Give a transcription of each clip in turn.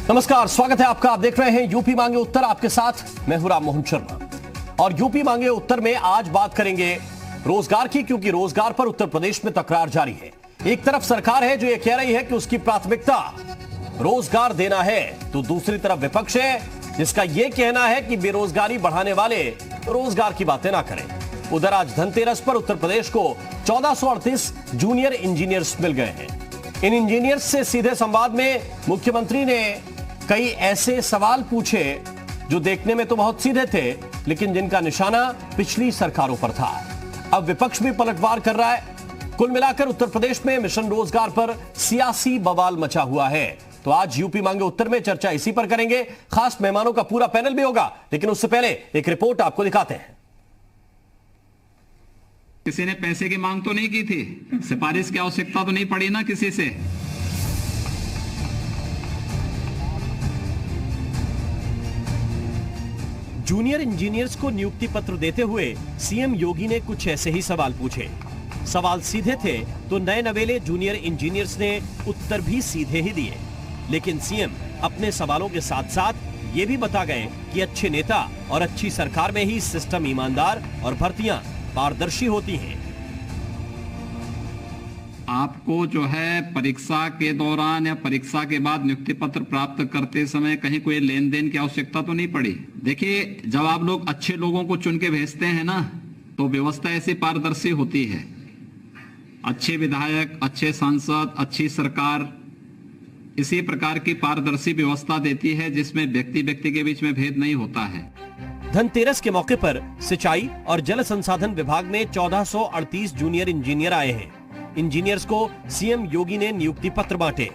नमस्कार, स्वागत है आपका। आप देख रहे हैं यूपी मांगे उत्तर, आपके साथ मैं हूं राम मोहन शर्मा। और यूपी मांगे उत्तर में आज बात करेंगे रोजगार की, क्योंकि रोजगार पर उत्तर प्रदेश में तकरार जारी है। एक तरफ सरकार है जो ये कह रही है कि उसकी प्राथमिकता रोजगार देना है, तो दूसरी तरफ विपक्ष है जिसका यह कहना है कि बेरोजगारी बढ़ाने वाले रोजगार की बातें ना करें। उधर आज धनतेरस पर उत्तर प्रदेश को 1438 जूनियर इंजीनियर्स मिल गए हैं। इन इंजीनियर्स से सीधे संवाद में मुख्यमंत्री ने कई ऐसे सवाल पूछे जो देखने में तो बहुत सीधे थे, लेकिन जिनका निशाना पिछली सरकारों पर था। अब विपक्ष भी पलटवार कर रहा है। कुल मिलाकर उत्तर प्रदेश में मिशन रोजगार पर सियासी बवाल मचा हुआ है। तो आज यूपी मांगे उत्तर में चर्चा इसी पर करेंगे। खास मेहमानों का पूरा पैनल भी होगा, लेकिन उससे पहले एक रिपोर्ट आपको दिखाते हैं। किसी ने पैसे की मांग तो नहीं की थी, सिफारिश की आवश्यकता तो नहीं पड़ी ना किसी से। जूनियर इंजीनियर्स को नियुक्ति पत्र देते हुए सीएम योगी ने कुछ ऐसे ही सवाल पूछे। सवाल सीधे थे तो नए नवेले जूनियर इंजीनियर्स ने उत्तर भी सीधे ही दिए, लेकिन सीएम अपने सवालों के साथ साथ ये भी बता गए कि अच्छे नेता और अच्छी सरकार में ही सिस्टम ईमानदार और भर्तियां पारदर्शी होती हैं। आपको जो है परीक्षा के दौरान या परीक्षा के बाद नियुक्ति पत्र प्राप्त करते समय कहीं कोई लेन देन की आवश्यकता तो नहीं पड़ी। देखिए, जब आप लोग अच्छे लोगों को चुन के भेजते हैं ना, तो व्यवस्था ऐसी पारदर्शी होती है। अच्छे विधायक, अच्छे सांसद, अच्छी सरकार इसी प्रकार की पारदर्शी व्यवस्था देती है जिसमें व्यक्ति व्यक्ति के बीच में भेद नहीं होता है। धनतेरस के मौके पर सिंचाई और जल संसाधन विभाग में 1438 जूनियर इंजीनियर आए हैं। इंजीनियर्स को सीएम योगी ने नियुक्ति पत्र बांटे।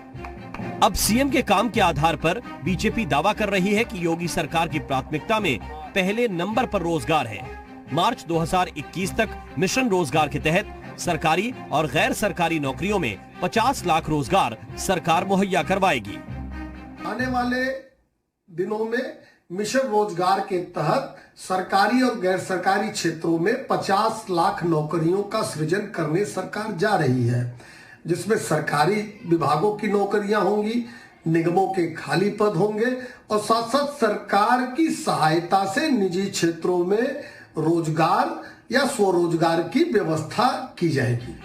अब सीएम के काम के आधार पर बीजेपी दावा कर रही है कि योगी सरकार की प्राथमिकता में पहले नंबर पर रोजगार है। मार्च 2021 तक मिशन रोजगार के तहत सरकारी और गैर सरकारी नौकरियों में 50 लाख रोजगार सरकार मुहैया करवाएगी। आने वाले दिनों में मिशन रोजगार के तहत सरकारी और गैर सरकारी क्षेत्रों में 50 लाख नौकरियों का सृजन करने सरकार जा रही है, जिसमें सरकारी विभागों की नौकरियां होंगी, निगमों के खाली पद होंगे और साथ साथ सरकार की सहायता से निजी क्षेत्रों में रोजगार या स्वरोजगार की व्यवस्था की जाएगी।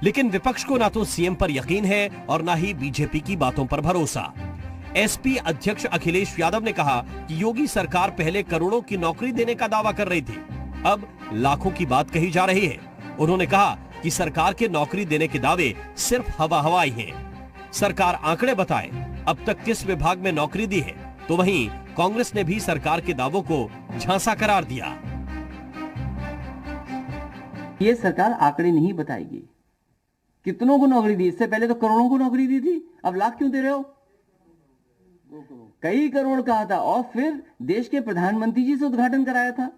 लेकिन विपक्ष को ना तो सीएम पर यकीन है और ना ही बीजेपी की बातों पर भरोसा। एसपी अध्यक्ष अखिलेश यादव ने कहा कि योगी सरकार पहले करोड़ों की नौकरी देने का दावा कर रही थी, अब लाखों की बात कही जा रही है। उन्होंने कहा कि सरकार के नौकरी देने के दावे सिर्फ हवा हवाई हैं। सरकार आंकड़े बताए अब तक किस विभाग में नौकरी दी है, तो वहीं कांग्रेस ने भी सरकार के दावों को झांसा करार दिया। ये सरकार आंकड़े नहीं बताएगी कितनों को नौकरी दी। इससे पहले तो करोड़ों को नौकरी दी थी, अब लाख क्यों दे रहे हो? कई करोड़ कहा था और फिर देश के प्रधानमंत्री जी से उद्घाटन कराया था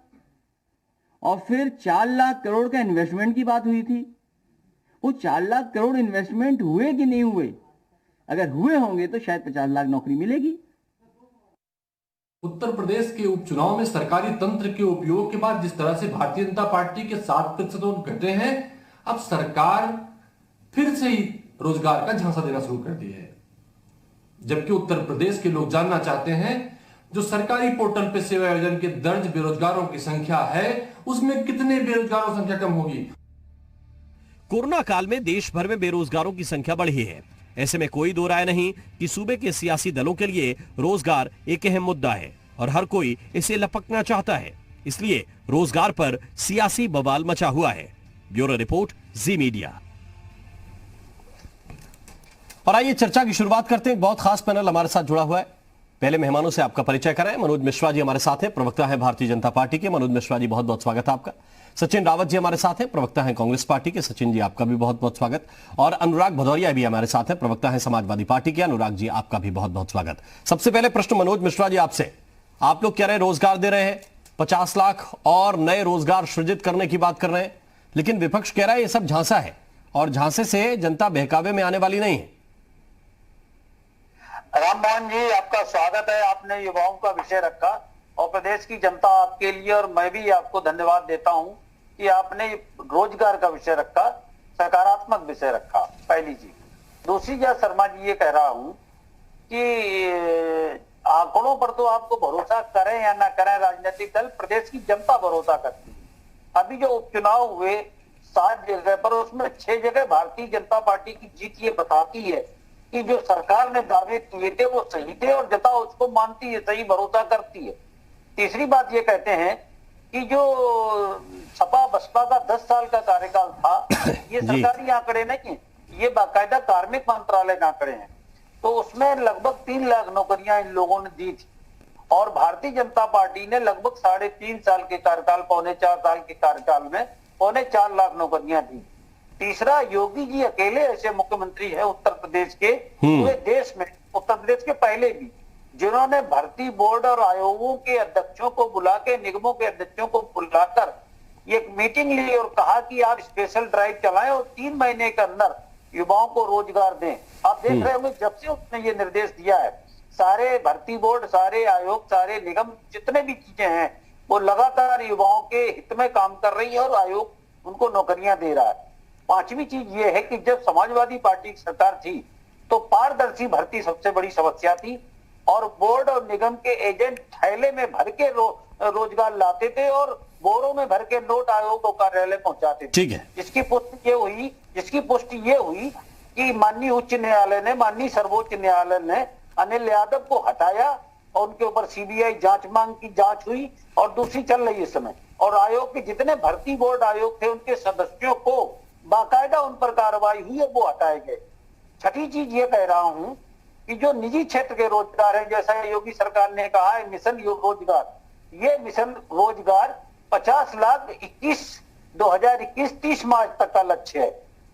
और फिर 4 लाख करोड़ का इन्वेस्टमेंट की बात हुई थी। वो 4 लाख करोड़ इन्वेस्टमेंट हुए कि नहीं हुए? अगर हुए होंगे तो शायद 50 लाख नौकरी मिलेगी। उत्तर प्रदेश के उपचुनाव में सरकारी तंत्र के उपयोग के बाद जिस तरह से भारतीय जनता पार्टी के 7% वोट घटे हैं, अब सरकार फिर से ही रोजगार का झांसा देना शुरू कर दिया है। जबकि उत्तर प्रदेश के लोग जानना चाहते हैं जो सरकारी पोर्टल पे सेवा योजना के दर्ज बेरोजगारों की संख्या है, उसमें कितने बेरोजगारों की संख्या कम होगी। कोरोना काल में देश भर में बेरोजगारों की संख्या बढ़ी है। ऐसे में कोई दो राय नहीं कि सूबे के सियासी दलों के लिए रोजगार एक अहम मुद्दा है और हर कोई इसे लपकना चाहता है। इसलिए रोजगार पर सियासी बवाल मचा हुआ है। ब्यूरो रिपोर्ट, जी मीडिया। और आइए चर्चा की शुरुआत करते हैं। बहुत खास पैनल हमारे साथ जुड़ा हुआ है। पहले मेहमानों से आपका परिचय कराएं। मनोज मिश्रा जी हमारे साथ हैं, प्रवक्ता है भारतीय जनता पार्टी के। मनोज मिश्रा जी, बहुत बहुत स्वागत है आपका। सचिन रावत जी हमारे साथ हैं, प्रवक्ता हैं कांग्रेस पार्टी के। सचिन जी, आपका भी बहुत बहुत स्वागत। और अनुराग भदौरिया भी हमारे साथ हैं, प्रवक्ता हैं समाजवादी पार्टी के। अनुराग जी, आपका भी बहुत बहुत स्वागत। सबसे पहले प्रश्न मनोज मिश्रा जी आपसे। आप लोग कह रहे हैं रोजगार दे रहे हैं, 50 लाख और नए रोजगार सृजित करने की बात कर रहे हैं, लेकिन विपक्ष कह रहा है ये सब झांसा है और झांसे से जनता बहकावे में आने वाली नहीं है। राम मोहन जी, आपका स्वागत है। आपने युवाओं का विषय रखा और प्रदेश की जनता आपके लिए और मैं भी आपको धन्यवाद देता हूं कि आपने रोजगार का विषय रखा, सकारात्मक विषय रखा, पहली चीज। दूसरी, क्या शर्मा जी ये कह रहा हूं कि आंकड़ों पर तो आपको भरोसा करें या ना करें, राजनीतिक दल, प्रदेश की जनता भरोसा करती है। अभी जो उपचुनाव हुए 7 जगह पर, उसमें 6 जगह भारतीय जनता पार्टी की जीत ये बताती है कि जो सरकार ने दावे किए थे वो सही थे और जनता उसको मानती है, सही भरोसा करती है। तीसरी बात ये कहते हैं कि जो सपा बसपा का 10 साल का कार्यकाल था, ये सरकारी आंकड़े नहीं है, ये बाकायदा कार्मिक मंत्रालय के आंकड़े हैं। तो उसमें लगभग 3 लाख नौकरियां इन लोगों ने दी थी और भारतीय जनता पार्टी ने लगभग 3.5 साल के कार्यकाल, 3.25 साल के कार्यकाल में 4.25 लाख नौकरियां दी। तीसरा, योगी जी अकेले ऐसे मुख्यमंत्री है उत्तर प्रदेश के, पूरे देश में, उत्तर प्रदेश के पहले भी, जिन्होंने भर्ती बोर्ड और आयोगों के अध्यक्षों को बुला के, निगमों के अध्यक्षों को बुलाकर एक मीटिंग ली और कहा कि आप स्पेशल ड्राइव चलाएं और 3 महीने के अंदर युवाओं को रोजगार दें। आप देख रहे होंगे जब से उसने ये निर्देश दिया है, सारे भर्ती बोर्ड, सारे आयोग, सारे निगम, जितने भी चीजें हैं, वो लगातार युवाओं के हित में काम कर रही है और आयोग उनको नौकरियां दे रहा है। 5वीं चीज ये है कि जब समाजवादी पार्टी की सरकार थी तो पारदर्शी भर्ती सबसे बड़ी समस्या थी और बोर्ड और निगम के एजेंट थैले में भर के रोजगार लाते थे और बोरों में भर के नोट आयोग को कार्यालय पहुंचाते थे। ठीक है। जिसकी पुष्टि ये हुई कि माननीय उच्च न्यायालय ने, माननीय सर्वोच्च न्यायालय ने अनिल यादव को हटाया और उनके ऊपर सीबीआई जांच मांग की जांच हुई और दूसरी चल रही है इस समय। और आयोग के जितने भर्ती बोर्ड आयोग थे उनके सदस्यों को बाकायदा उन पर कार्रवाई हुई और वो हटाए गए। छठी चीज ये कह रहा हूं कि जो निजी क्षेत्र के रोजगार है, जैसा योगी सरकार ने कहा है मिशन रोजगार, ये मिशन रोजगार 50 लाख 2021-30 मार्च तक का लक्ष्य है।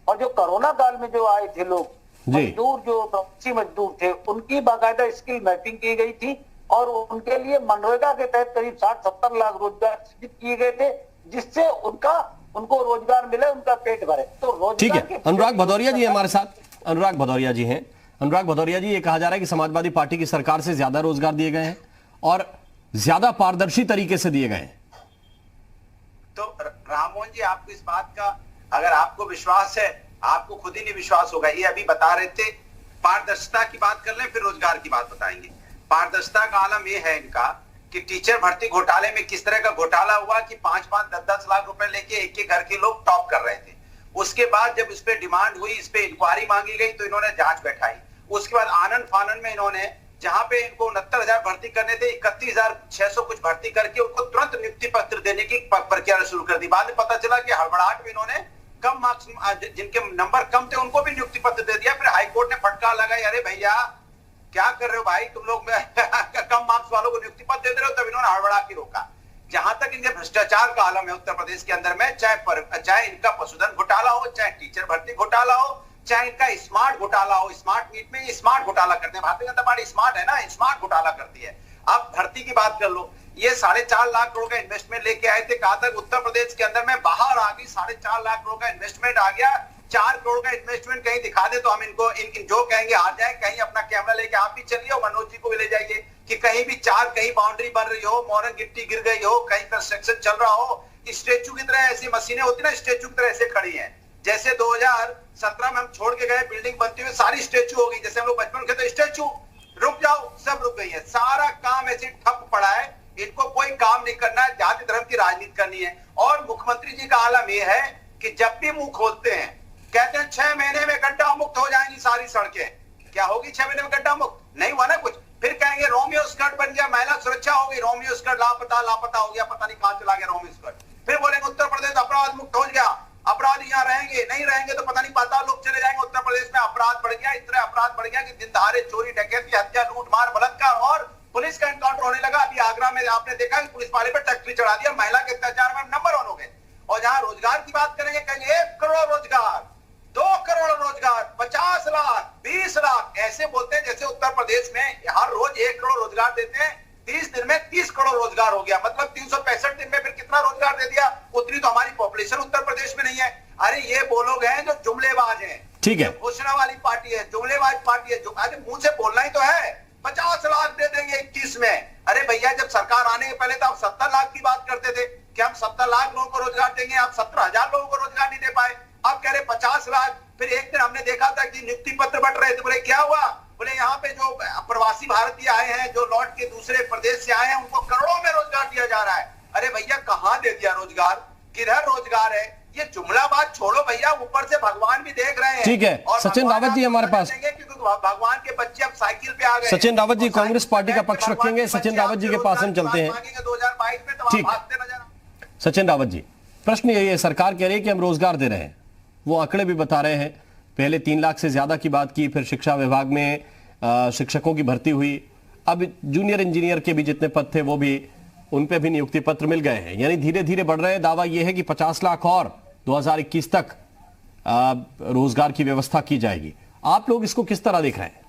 और जो कोरोना काल में जो आए थे लोग, मजदूर, जो प्रवासी मजदूर थे, उनकी बाकायदा स्किल मैपिंग की गई थी और उनके लिए मनरेगा के तहत करीब 60-70 लाख रोजगार सृजित किए गए थे, जिससे उनको रोजगार मिले, उनका पेट भरे। तो रोजगार, ठीक है। अनुराग भदौरिया जी हमारे साथ, अनुराग भदौरिया जी हैं। अनुराग भदौरिया जी, ये कहा जा रहा है कि समाजवादी पार्टी की सरकार से ज्यादा रोजगार दिए गए हैं और ज्यादा पारदर्शी तरीके से दिए गए हैं। तो राममोहन जी, आपको इस बात का अगर आपको विश्वास है, आपको खुद ही नहीं विश्वास होगा। ये अभी बता रहे थे, पारदर्शिता की बात कर लें फिर रोजगार की बात बताएंगे। पारदर्शिता का आलम यह है इनका कि टीचर भर्ती घोटाले में किस तरह का घोटाला हुआ कि 5-5, 10-10 लाख रुपए लेके एक एक घर के लोग टॉप कर रहे थे। उसके बाद जब इस पे डिमांड हुई, इस पे इंक्वायरी मांगी गई तो इन्होंने जांच बैठाई। उसके बाद आनंद फानन में इन्होंने, जहां पे इनको 69,000 भर्ती करने थे, 31,600 कुछ भर्ती करके उनको तुरंत नियुक्ति पत्र देने की प्रक्रिया शुरू कर दी। बाद में पता चला कि हड़बड़ाहट में इन्होंने कम मार्क्स, जिनके नंबर कम थे उनको भी नियुक्ति पत्र दे दिया। फिर हाईकोर्ट ने फटकार लगाई, अरे भैया क्या कर रहे हो भाई, तुम लोग कम मार्क्स वालों को नियुक्ति पत्र दे रहे हो। तब इन्होंने हड़बड़ा के रोका। जहां तक इनके भ्रष्टाचार का आलम है उत्तर प्रदेश के अंदर में, चाहे इनका पशुधन घोटाला हो, चाहे टीचर भर्ती घोटाला हो, चाहे इनका स्मार्ट घोटाला हो। स्मार्ट मीट में स्मार्ट घोटाला करते हैं। भारतीय जनता पार्टी स्मार्ट है ना, स्मार्ट घोटाला करती है। आप भर्ती की बात कर लो, ये 4.5 लाख करोड़ का इन्वेस्टमेंट लेके आए थे, कहा था उत्तर प्रदेश के अंदर में बाहर आ गई, 4.5 लाख करोड़ का इन्वेस्टमेंट आ गया। 4 करोड़ का इन्वेस्टमेंट कहीं दिखा दे तो हम इनको जो कहेंगे आ जाए। कहीं अपना कैमरा लेके आप भी चलिए और मनोज जी को भी ले जाइए कि कहीं भी कहीं बाउंड्री बन रही हो, मोरंग गिट्टी गिर गई हो, कहीं कंस्ट्रक्शन चल रहा हो, स्टेचू की तरह ऐसी मशीनें होती ना, स्टेचू की तरह ऐसे खड़ी हैं। जैसे 2017 में हम छोड़ के गए, बिल्डिंग बनती हुई सारी स्टेचू हो गई। जैसे हम लोग बचपन में कहते स्टेचू रुक जाओ, सब रुक गई है। सारा काम ऐसे ठप पड़ा है, इनको कोई काम नहीं करना है, जाति धर्म की राजनीति करनी है। और मुख्यमंत्री जी का आलम यह है कि जब भी मुंह खोलते हैं कहते हैं 6 महीने में गड्ढा मुक्त हो जाएंगी सारी सड़कें। क्या होगी 6 महीने में गड्ढा मुक्त? नहीं हुआ ना कुछ। फिर कहेंगे रोमियो स्कर्ट बन गया, महिला सुरक्षा हो गई, रोमियो स्कर्ट लापता हो गया, पता नहीं कहां चला गया रोमियो स्कर्ट। फिर बोलेंगे उत्तर प्रदेश अपराध मुक्त हो गया, अपराधी यहाँ रहेंगे, नहीं रहेंगे तो पता नहीं पाताल लोग चले जाएंगे। उत्तर प्रदेश में अपराध बढ़ गया, इतना अपराध बढ़ गया कि दिन दहाड़े चोरी, डकैती, हत्या, लूट मार, बलात्कार और पुलिस का एनकाउंटर होने लगा। अभी आगरा में आपने देखा कि पुलिस वाले पर टैक्सी चढ़ा दिया, महिला के अत्याचार में नंबर 1 हो गए। और जहां रोजगार की बात करेंगे कहेंगे 1 करोड़ रोजगार, 2 करोड़ रोजगार, 50 लाख, 20 लाख, ऐसे बोलते हैं जैसे उत्तर प्रदेश में हर रोज 1 करोड़ रोजगार देते हैं। 30 दिन में 30 करोड़ रोजगार हो गया, मतलब 365 दिन में फिर कितना रोजगार दे दिया? उतनी तो हमारी पॉपुलेशन उत्तर प्रदेश में नहीं है। अरे ये वो लोग हैं जो जुमलेबाज हैं, ठीक है, घोषणा वाली पार्टी है, जुमलेबाज पार्टी है। जो आज मुंह से बोलना ही तो है 50 लाख दे देंगे 21 में। अरे भैया जब सरकार आने के पहले तो आप 70 लाख की बात करते थे कि हम 70 लाख लोगों को रोजगार देंगे, आप 17,000 लोगों को रोजगार नहीं दे पाए। अब कह रहे 50 लाख। फिर एक दिन हमने देखा था कि नियुक्ति पत्र बंट रहे थे, बोले क्या हुआ? बोले यहाँ पे जो प्रवासी भारतीय आए हैं, जो लौट के दूसरे प्रदेश से आए हैं, उनको करोड़ों में रोजगार दिया जा रहा है। अरे भैया कहां दे दिया रोजगार, किधर रोजगार है? ये जुमला बात छोड़ो भैया, ऊपर से भगवान भी देख रहे हैं। ठीक है, सचिन रावत जी हमारे पास, भगवान के बच्चे अब साइकिल पे आ गए। सचिन रावत जी कांग्रेस पार्टी का पक्ष रखेंगे। सचिन रावत जी के पास हम चलते हैं। 2022 में तो भागते नजर। सचिन रावत जी, प्रश्न यही है, सरकार कह रही है कि हम रोजगार दे रहे हैं, वो आंकड़े भी बता रहे हैं, पहले 3 लाख से ज्यादा की बात की, फिर शिक्षा विभाग में शिक्षकों की भर्ती हुई, अब जूनियर इंजीनियर के भी जितने पद थे वो भी, उन पे भी नियुक्ति पत्र मिल गए हैं, यानी धीरे धीरे बढ़ रहे हैं। दावा यह है कि 50 लाख और 2021 तक रोजगार की व्यवस्था की जाएगी। आप लोग इसको किस तरह देख रहे हैं?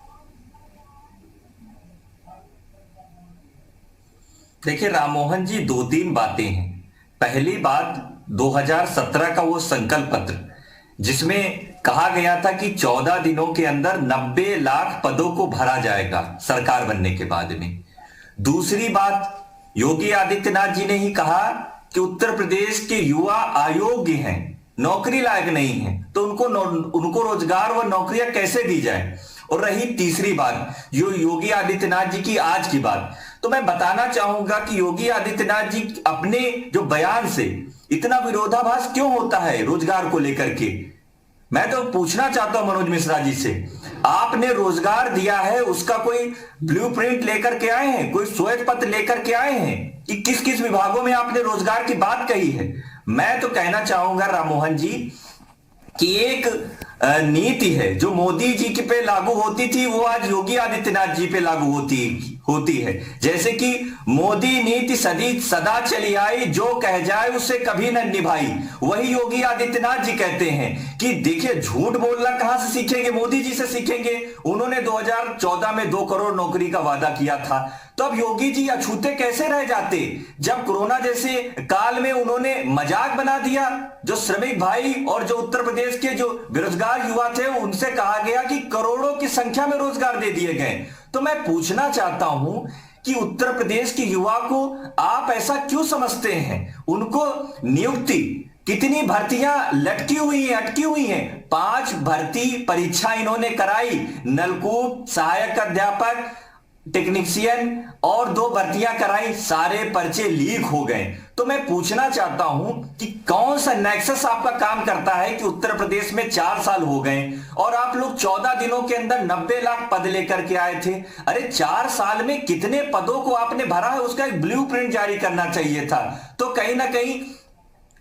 देखिए राममोहन जी, 2-3 बातें हैं। पहली बात 2017 का वो संकल्प पत्र जिसमें कहा गया था कि 14 दिनों के अंदर 90 लाख पदों को भरा जाएगा सरकार बनने के बाद में। दूसरी बात, योगी आदित्यनाथ जी ने ही कहा कि उत्तर प्रदेश के युवा अयोग्य हैं, नौकरी लायक नहीं है, तो उनको रोजगार व नौकरियां कैसे दी जाए। और रही तीसरी बात, जो योगी आदित्यनाथ जी की आज की बात, तो मैं बताना चाहूंगा कि योगी आदित्यनाथ जी अपने जो बयान से इतना विरोधाभास क्यों होता है रोजगार को लेकर के। मैं तो पूछना चाहता हूं मनोज मिश्रा जी से, आपने रोजगार दिया है, उसका कोई ब्लूप्रिंट लेकर के आए हैं, कोई श्वेत पत्र लेकर के आए हैं कि किस किस विभागों में आपने रोजगार की बात कही है? मैं तो कहना चाहूंगा राममोहन जी कि एक नीति है जो मोदी जी के पे लागू होती थी, वो आज योगी आदित्यनाथ जी पे लागू होती है। जैसे कि मोदी नीति सदा चली आई, जो कह जाए उसे कभी न निभाई। वही योगी आदित्यनाथ जी कहते हैं कि देखिए, झूठ बोलना कहां से सीखेंगे? मोदी जी से सीखेंगे। उन्होंने 2014 में 2 करोड़ नौकरी का वादा किया था, तो अब योगी जी अछूते कैसे रह जाते जब कोरोना जैसे काल में उन्होंने मजाक बना दिया। जो श्रमिक भाई और जो उत्तर प्रदेश के जो बेरोजगार युवा थे, उनसे कहा गया कि करोड़ों की संख्या में रोजगार दे दिए गए। तो मैं पूछना चाहता हूं कि उत्तर प्रदेश के युवा को आप ऐसा क्यों समझते हैं? उनको नियुक्ति, कितनी भर्तियां लटकी हुई हैं, अटकी हुई हैं? 5 भर्ती परीक्षा इन्होंने कराई, नलकूप, सहायक अध्यापक, टेक्नीशियन और 2 भर्तियां कराई, सारे पर्चे लीक हो गए। तो मैं पूछना चाहता हूं कि कौन सा नेक्सस आपका काम करता है कि उत्तर प्रदेश में 4 साल हो गए और आप लोग 14 दिनों के अंदर 90 लाख पद लेकर के आए थे। अरे 4 साल में कितने पदों को आपने भरा है, उसका एक ब्लूप्रिंट जारी करना चाहिए था। तो कहीं ना कहीं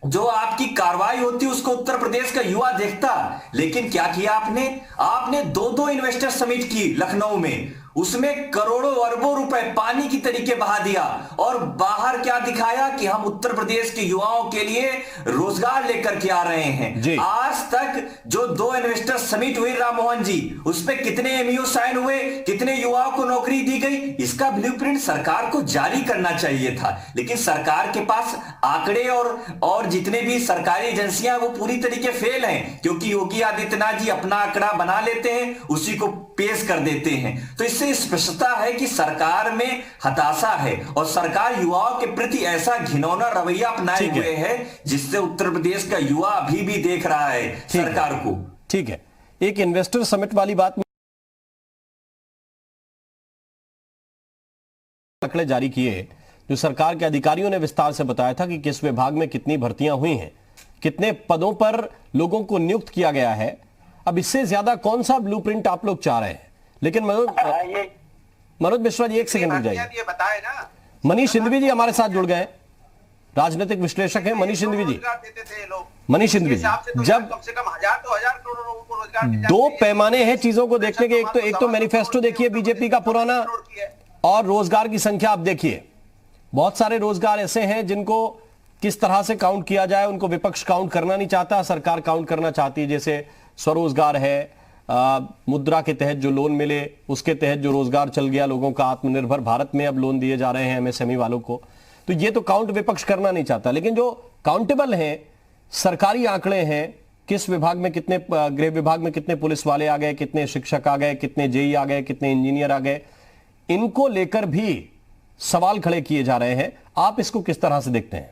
जो आपकी कार्रवाई होती उसको उत्तर प्रदेश का युवा देखता, लेकिन क्या किया आपने 2 इन्वेस्टर समिट की लखनऊ में, उसमें करोड़ों अरबों रुपए पानी की तरीके बहा दिया और बाहर क्या दिखाया कि हम उत्तर प्रदेश के युवाओं के लिए रोजगार लेकर के आ रहे हैं। आज तक जो 2 इन्वेस्टर समिट हुई राममोहन जी, उस पे कितने एमयू साइन हुए, कितने युवाओं को नौकरी दी गई, इसका ब्लूप्रिंट सरकार को जारी करना चाहिए था। लेकिन सरकार के पास आंकड़े और जितने भी सरकारी एजेंसियां वो पूरी तरीके फेल हैं, क्योंकि योगी आदित्यनाथ जी अपना आंकड़ा बना लेते हैं, उसी को पेश कर देते हैं। तो इससे स्पष्टता है कि सरकार में हताशा है और सरकार युवाओं के प्रति ऐसा घिनौना रवैया अपनाए हुए है जिससे उत्तर प्रदेश का युवा अभी भी देख रहा है सरकार को। ठीक है, एक इन्वेस्टर समिट वाली बात में आंकड़े जारी किए जो सरकार के अधिकारियों ने विस्तार से बताया था कि किस विभाग में कितनी भर्तियां हुई हैं, कितने पदों पर लोगों को नियुक्त किया गया है। अब इससे ज्यादा कौन सा ब्लूप्रिंट आप लोग चाह रहे हैं? लेकिन मनोज मिश्रा जी, एक सेकंड रुक जाइए। मनीष सिंधवी जी हमारे साथ जुड़ गए, राजनीतिक विश्लेषक हैं मनीष सिंधवी जी। मनीष सिंधवी जी, जब कम से कम 1000 तो 1000 करोड़ लोगों को रोजगार, 2 पैमाने हैं चीजों को देखने के, एक तो मैनिफेस्टो देखिए बीजेपी का पुराना, और रोजगार की संख्या आप देखिए। बहुत सारे रोजगार ऐसे हैं जिनको किस तरह से काउंट किया जाए, उनको विपक्ष काउंट करना नहीं चाहता, सरकार काउंट करना चाहती है। जैसे स्वरोजगार है, मुद्रा के तहत जो लोन मिले उसके तहत जो रोजगार चल गया लोगों का, आत्मनिर्भर भारत में अब लोन दिए जा रहे हैं एमएसएमई वालों को, तो ये तो काउंट विपक्ष करना नहीं चाहता। लेकिन जो काउंटेबल हैं, सरकारी आंकड़े हैं, किस विभाग में कितने, गृह विभाग में कितने पुलिस वाले आ गए, कितने शिक्षक आ गए, कितने जेई आ गए, कितने इंजीनियर आ गए, इनको लेकर भी सवाल खड़े किए जा रहे हैं। आप इसको किस तरह से देखते हैं?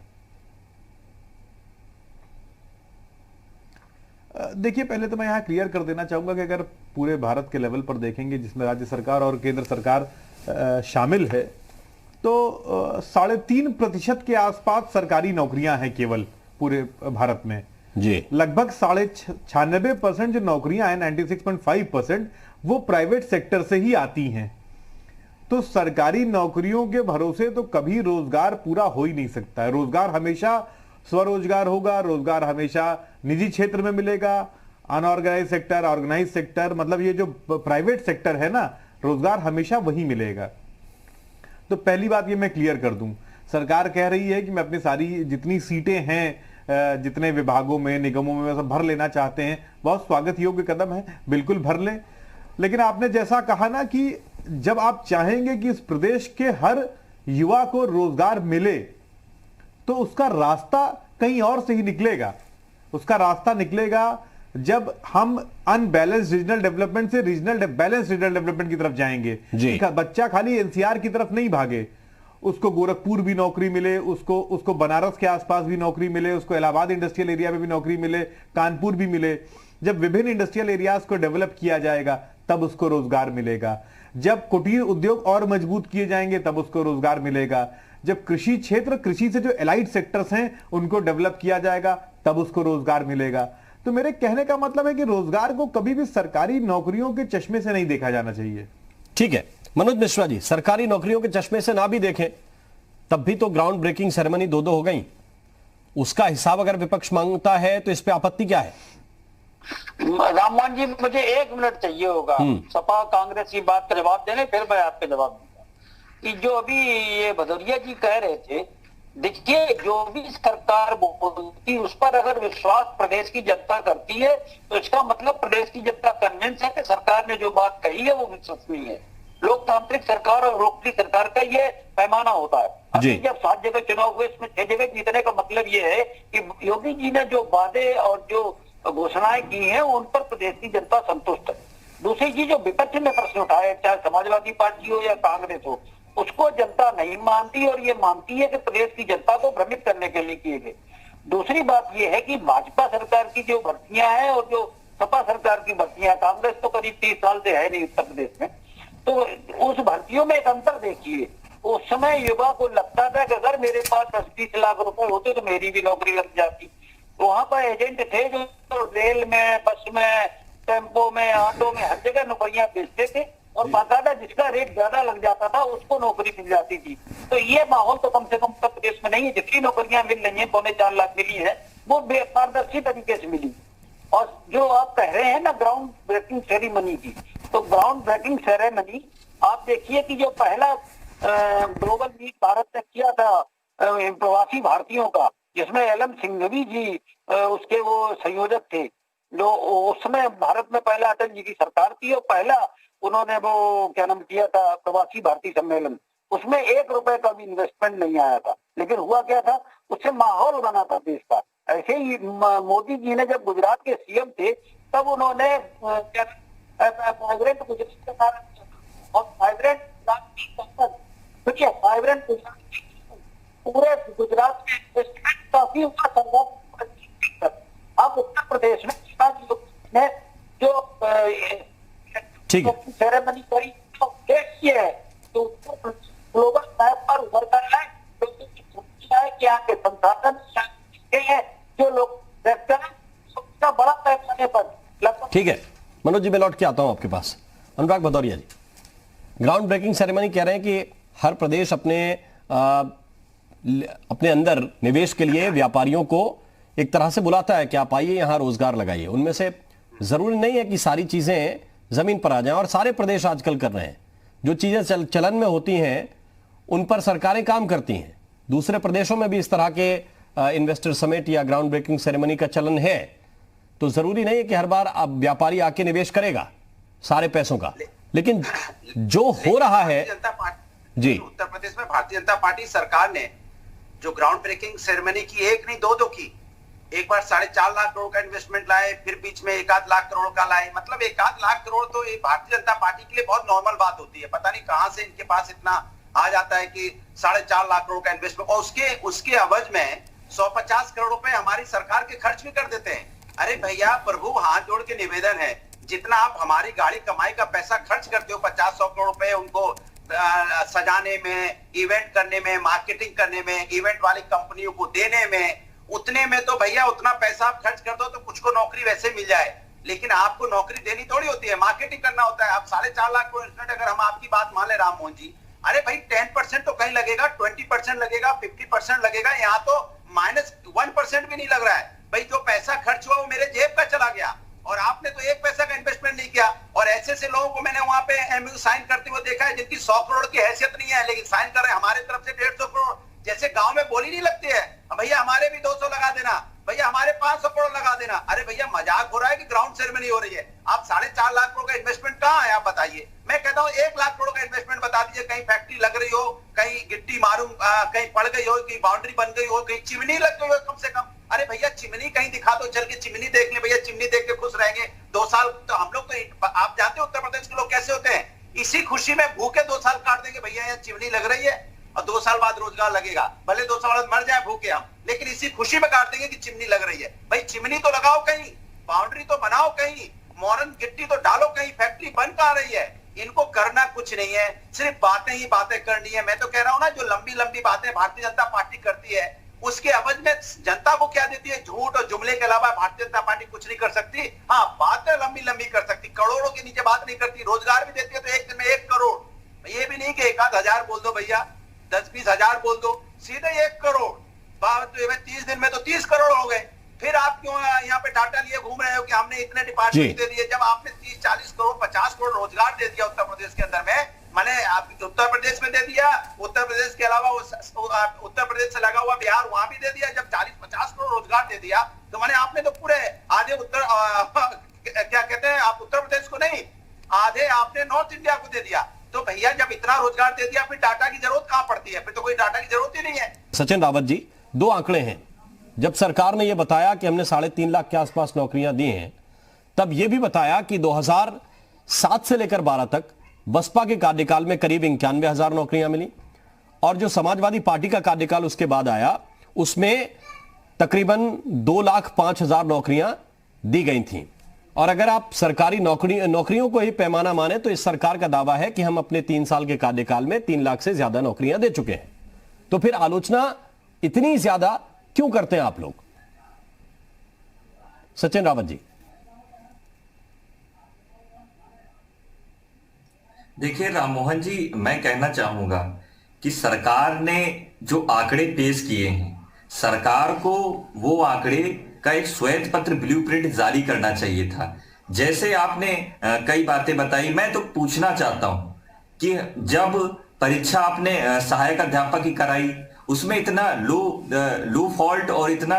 देखिए, पहले तो मैं यहाँ क्लियर कर देना चाहूंगा कि अगर पूरे भारत के लेवल पर देखेंगे जिसमें राज्य सरकार और केंद्र सरकार शामिल है, तो 3.5% के आसपास सरकारी नौकरियां हैं केवल पूरे भारत में जी। लगभग 96% जो नौकरियां हैं, 96.5%, वो प्राइवेट सेक्टर से ही आती हैं। तो सरकारी नौकरियों के भरोसे तो कभी रोजगार पूरा हो ही नहीं सकता है। रोजगार हमेशा स्वरोजगार होगा, रोजगार हमेशा निजी क्षेत्र में मिलेगा, अनऑर्गेनाइज सेक्टर, ऑर्गेनाइज सेक्टर, मतलब ये जो प्राइवेट सेक्टर है ना, रोजगार हमेशा वही मिलेगा। तो पहली बात ये मैं क्लियर कर दूं, सरकार कह रही है कि मैं अपनी सारी जितनी सीटें हैं जितने विभागों में, निगमों में, सब भर लेना चाहते हैं। बहुत स्वागत योग्य कदम है, बिल्कुल भर लें। लेकिन आपने जैसा कहा ना कि जब आप चाहेंगे कि इस प्रदेश के हर युवा को रोजगार मिले, तो उसका रास्ता कहीं और से ही निकलेगा। उसका रास्ता निकलेगा जब हम अनबैलेंस्ड रीजनल डेवलपमेंट से रीजनल बैलेंस रीजनल डेवलपमेंट की तरफ जाएंगे। बच्चा खाली एनसीआर की तरफ नहीं भागे, उसको गोरखपुर भी नौकरी मिले, उसको बनारस के आसपास भी नौकरी मिले, उसको इलाहाबाद इंडस्ट्रियल एरिया में भी नौकरी मिले, कानपुर भी मिले। जब विभिन्न इंडस्ट्रियल एरियाज को डेवलप किया जाएगा तब उसको रोजगार मिलेगा। जब कुटीर उद्योग और मजबूत किए जाएंगे तब उसको रोजगार मिलेगा। जब कृषि क्षेत्र, कृषि से जो एलाइड सेक्टर्स हैं उनको डेवलप किया जाएगा तब उसको रोजगार मिलेगा। तो मेरे कहने का मतलब है कि रोजगार को कभी भी सरकारी नौकरियों के चश्मे से नहीं देखा जाना चाहिए। ठीक है मनोज मिश्रा जी, सरकारी नौकरियों के चश्मे से ना भी देखें तब भी तो ग्राउंड ब्रेकिंग सेरेमनी दो हो गई, उसका हिसाब अगर विपक्ष मांगता है तो इस पे आपत्ति क्या है? राममोहन जी, मुझे 1 मिनट चाहिए होगा सपा कांग्रेस की बात का जवाब देने, फिर मैं आपके जवाब दूंगा। कि जो अभी ये भदौरिया जी कह रहे थे, देखिए जो भी सरकार बोलती उस पर अगर विश्वास प्रदेश की जनता करती है तो इसका मतलब प्रदेश की जनता कन्विंस है कि सरकार ने जो बात कही है वो विश्वसनीय है। लोकतांत्रिक सरकार और लोकप्रिय सरकार का ये पैमाना होता है। अभी जब 7 जगह चुनाव हुए, इसमें 6 जगह जीतने का मतलब ये है कि योगी जी ने जो वादे और जो घोषणाएं की हैं उन पर प्रदेश की जनता संतुष्ट है। दूसरी चीज, जो विपक्ष में प्रश्न उठाए, चाहे समाजवादी पार्टी हो या कांग्रेस हो, उसको जनता नहीं मानती और ये मानती है कि प्रदेश की जनता को भ्रमित करने के लिए किए गए। दूसरी बात ये है कि भाजपा सरकार की जो भर्तियां हैं और जो सपा सरकार की भर्तियां, कांग्रेस तो करीब 30 साल से है नहीं उत्तर प्रदेश में, तो उस भर्तियों में एक अंतर देखिए। उस समय युवा को लगता था कि अगर मेरे पास 30 लाख रुपए होते तो मेरी भी नौकरी लग जाती। वहां पर एजेंट थे जो रेल में, बस में, टेम्पो में, ऑटो में, हर जगह नौकरियां बेचते थे और बाकायदा जिसका रेट ज्यादा लग जाता था उसको नौकरी मिल जाती थी। तो ये माहौल तो कम से कम उत्तर प्रदेश में नहीं है। जितनी नौकरियां मिल रही है, 4.25 लाख मिली है, वो बेपारदर्शी तरीके से मिली। और जो आप कह रहे हैं ना ग्राउंड ब्रेकिंग सेरेमनी की, तो ग्राउंड ब्रेकिंग सेरेमनी आप देखिए कि जो पहला ग्लोबल मीट भारत ने किया था प्रवासी भारतीयों का, जिसमें एलएम सिंघवी जी उसके वो संयोजक थे, जो उस समय भारत में पहला अटल जी की सरकार थी और पहला उन्होंने वो क्या नाम किया था प्रवासी भारतीय सम्मेलन। उसमें 1 रुपए का भी इन्वेस्टमेंट नहीं आया था, लेकिन हुआ क्या था, उससे माहौल बना था देश का। ऐसे ही मोदी जी ने जब गुजरात के सीएम थे तब उन्होंने वाइब्रेंट गुजरात के साथ और वाइब्रेंट पूरे गुजरात में काफी उनका संघर्ष। अब उत्तर प्रदेश में जो सेरेमनी करी तो देखिए तो ग्लोबल मैप पर उभर कर है कि यहाँ के संसाधन है जो लोग देखते हैं सबका बड़ा पैमाने पर। ठीक है मनोज जी, मैं लौट के आता हूं आपके पास। अनुराग भदौरिया जी, ग्राउंड ब्रेकिंग सेरेमनी कह रहे हैं कि हर प्रदेश अपने अंदर निवेश के लिए व्यापारियों को एक तरह से बुलाता है कि आप आइए यहां रोजगार लगाइए। उनमें से जरूरी नहीं है कि सारी चीजें जमीन पर आ जाएं, और सारे प्रदेश आजकल कर रहे हैं। जो चीजें चलन में होती हैं उन पर सरकारें काम करती हैं। दूसरे प्रदेशों में भी इस तरह के इन्वेस्टर समिट या ग्राउंड ब्रेकिंग सेरेमनी का चलन है। तो जरूरी नहीं है कि हर बार अब व्यापारी आके निवेश करेगा सारे पैसों का, लेकिन जो हो रहा है जी उत्तर प्रदेश में भारतीय जनता पार्टी सरकार ने जो ग्राउंड ब्रेकिंग सेरेमनी की, 1 नहीं 2 की। एक बार 4.5 लाख करोड़ का इन्वेस्टमेंट लाए, फिर बीच में 1 लाख करोड़ का लाए। मतलब 1 लाख करोड़ तो भारतीय जनता पार्टी के लिए बहुत नॉर्मल बात होती है। पता नहीं कहां से इनके पास इतना आ जाता है कि 4.5 लाख करोड़ का इन्वेस्टमेंट, और उसके अवज में 150 करोड़ रुपए हमारी सरकार के खर्च भी कर देते हैं। अरे भैया प्रभु हाथ जोड़ के निवेदन है, जितना आप हमारी गाड़ी कमाई का पैसा खर्च करते हो 50-100 करोड़ रुपए उनको सजाने में, इवेंट करने में, मार्केटिंग करने में, इवेंट वाली कंपनियों को देने में, उतने में तो भैया उतना पैसा आप खर्च कर दो तो कुछ को नौकरी वैसे मिल जाए, लेकिन आपको नौकरी देनी थोड़ी होती है, मार्केटिंग करना होता है। आप 4.5 लाख को इन्वेस्टमेंट, अगर हम आपकी बात मान ले राम मोहन जी, अरे भाई 10% तो कहीं लगेगा, 20% लगेगा, 50% लगेगा, यहाँ तो -1% भी नहीं लग रहा है। भाई जो पैसा खर्च हुआ वो मेरे जेब का चला गया और आपने तो एक पैसा का इन्वेस्टमेंट नहीं किया। और ऐसे लोगों को मैंने वहां पे एमयू साइन करते हुए देखा है जिनकी 100 करोड़ की हैसियत नहीं है, लेकिन साइन कर रहे हैं हमारे तरफ से 150 करोड़। जैसे गांव में बोली नहीं लगती है, भैया हमारे भी 200 लगा देना, भैया हमारे 500 करोड़ लगा देना। अरे भैया मजाक हो रहा है कि ग्राउंड सेरेमनी हो रही है? आप 4.5 लाख करोड़ का इन्वेस्टमेंट कहाँ है आप बताइए। मैं कहता हूँ 1 लाख करोड़ का इन्वेस्टमेंट बता दीजिए, कहीं फैक्ट्री लग रही हो, कहीं गिट्टी मारूं, कहीं पड़ गई हो, कहीं बाउंड्री बन गई हो, कहीं चिमनी लग गई हो कम से कम। अरे भैया चिमनी कहीं दिखा दो, चल के चिमनी देख ले भैया, चिमनी देख के खुश रहेंगे 2 साल। तो हम लोग तो आप जानते हो उत्तर प्रदेश के लोग कैसे होते हैं, इसी खुशी में भूखे 2 साल काट देंगे, भैया यहाँ चिमनी लग रही है और 2 साल बाद रोजगार लगेगा, भले 2 साल बाद मर जाए भूखे हम, लेकिन इसी खुशी में काट देंगे कि चिमनी लग रही है। भाई चिमनी तो लगाओ कहीं, बाउंड्री तो बनाओ कहीं, मॉडर्न गिट्टी तो डालो कहीं, फैक्ट्री बन कहाँ रही है? इनको करना कुछ नहीं है, सिर्फ बातें ही बातें करनी है। मैं तो कह रहा हूं ना, जो लंबी लंबी बातें भारतीय जनता पार्टी करती है उसके अवध में जनता को क्या देती है? झूठ और जुमले के अलावा भारतीय जनता पार्टी कुछ नहीं कर सकती। हाँ, बातें लंबी लंबी कर सकती, करोड़ों के नीचे बात नहीं करती। रोजगार भी देती है तो एक दिन में 1 करोड़, ये भी नहीं कि 1 आध हजार बोल दो भैया, 10-20 हजार बोल दो, सीधे 1 करोड़। 30 दिन में तो 30 करोड़ हो गए। फिर आप क्यों यहाँ पे डाटा लिए घूम रहे हो कि हमने इतने डिपार्टमेंट दे दिए, जब आपने 30-40 करोड़ 50 करोड़ रोजगार दे दिया उत्तर प्रदेश के अंदर में। मैंने उत्तर प्रदेश में दे दिया, उत्तर प्रदेश के अलावा उत्तर प्रदेश से लगा हुआ बिहार वहां भी दे दिया। जब 40-50 करोड़ रोजगार दे दिया तो मैंने आपने तो पूरे आधे क्या कहते हैं आप, उत्तर प्रदेश को नहीं, आधे आपने नॉर्थ इंडिया को दे दिया। तो भैया जब इतना रोजगार दे दिया फिर डाटा की जरूरत कहां पड़ती है? फिर तो कोई डाटा की जरूरत ही नहीं है। सचिन रावत जी, 2 आंकड़े हैं। जब सरकार ने यह बताया कि हमने 3.5 लाख के आसपास नौकरियां दी हैं, तब यह भी बताया कि 2007 से लेकर 12 तक बसपा के कार्यकाल में करीब 91,000 नौकरियां मिली, और जो समाजवादी पार्टी का कार्यकाल उसके बाद आया उसमें तकरीबन 2,05,000 नौकरियां दी गई थीं। और अगर आप सरकारी नौकरियों को ही पैमाना माने तो इस सरकार का दावा है कि हम अपने 3 साल के कार्यकाल में 3 लाख से ज्यादा नौकरियां दे चुके हैं। तो फिर आलोचना इतनी ज्यादा क्यों करते हैं आप लोग? सचिन रावत जी। देखिए राममोहन जी, मैं कहना चाहूंगा कि सरकार ने जो आंकड़े पेश किए हैं, सरकार को वो आंकड़े का एक श्वेत पत्र ब्लूप्रिंट जारी करना चाहिए था। जैसे आपने कई बातें बताई, मैं तो पूछना चाहता हूं कि जब परीक्षा आपने सहायक अध्यापक की कराई, उसमें इतना लो फॉल्ट और इतना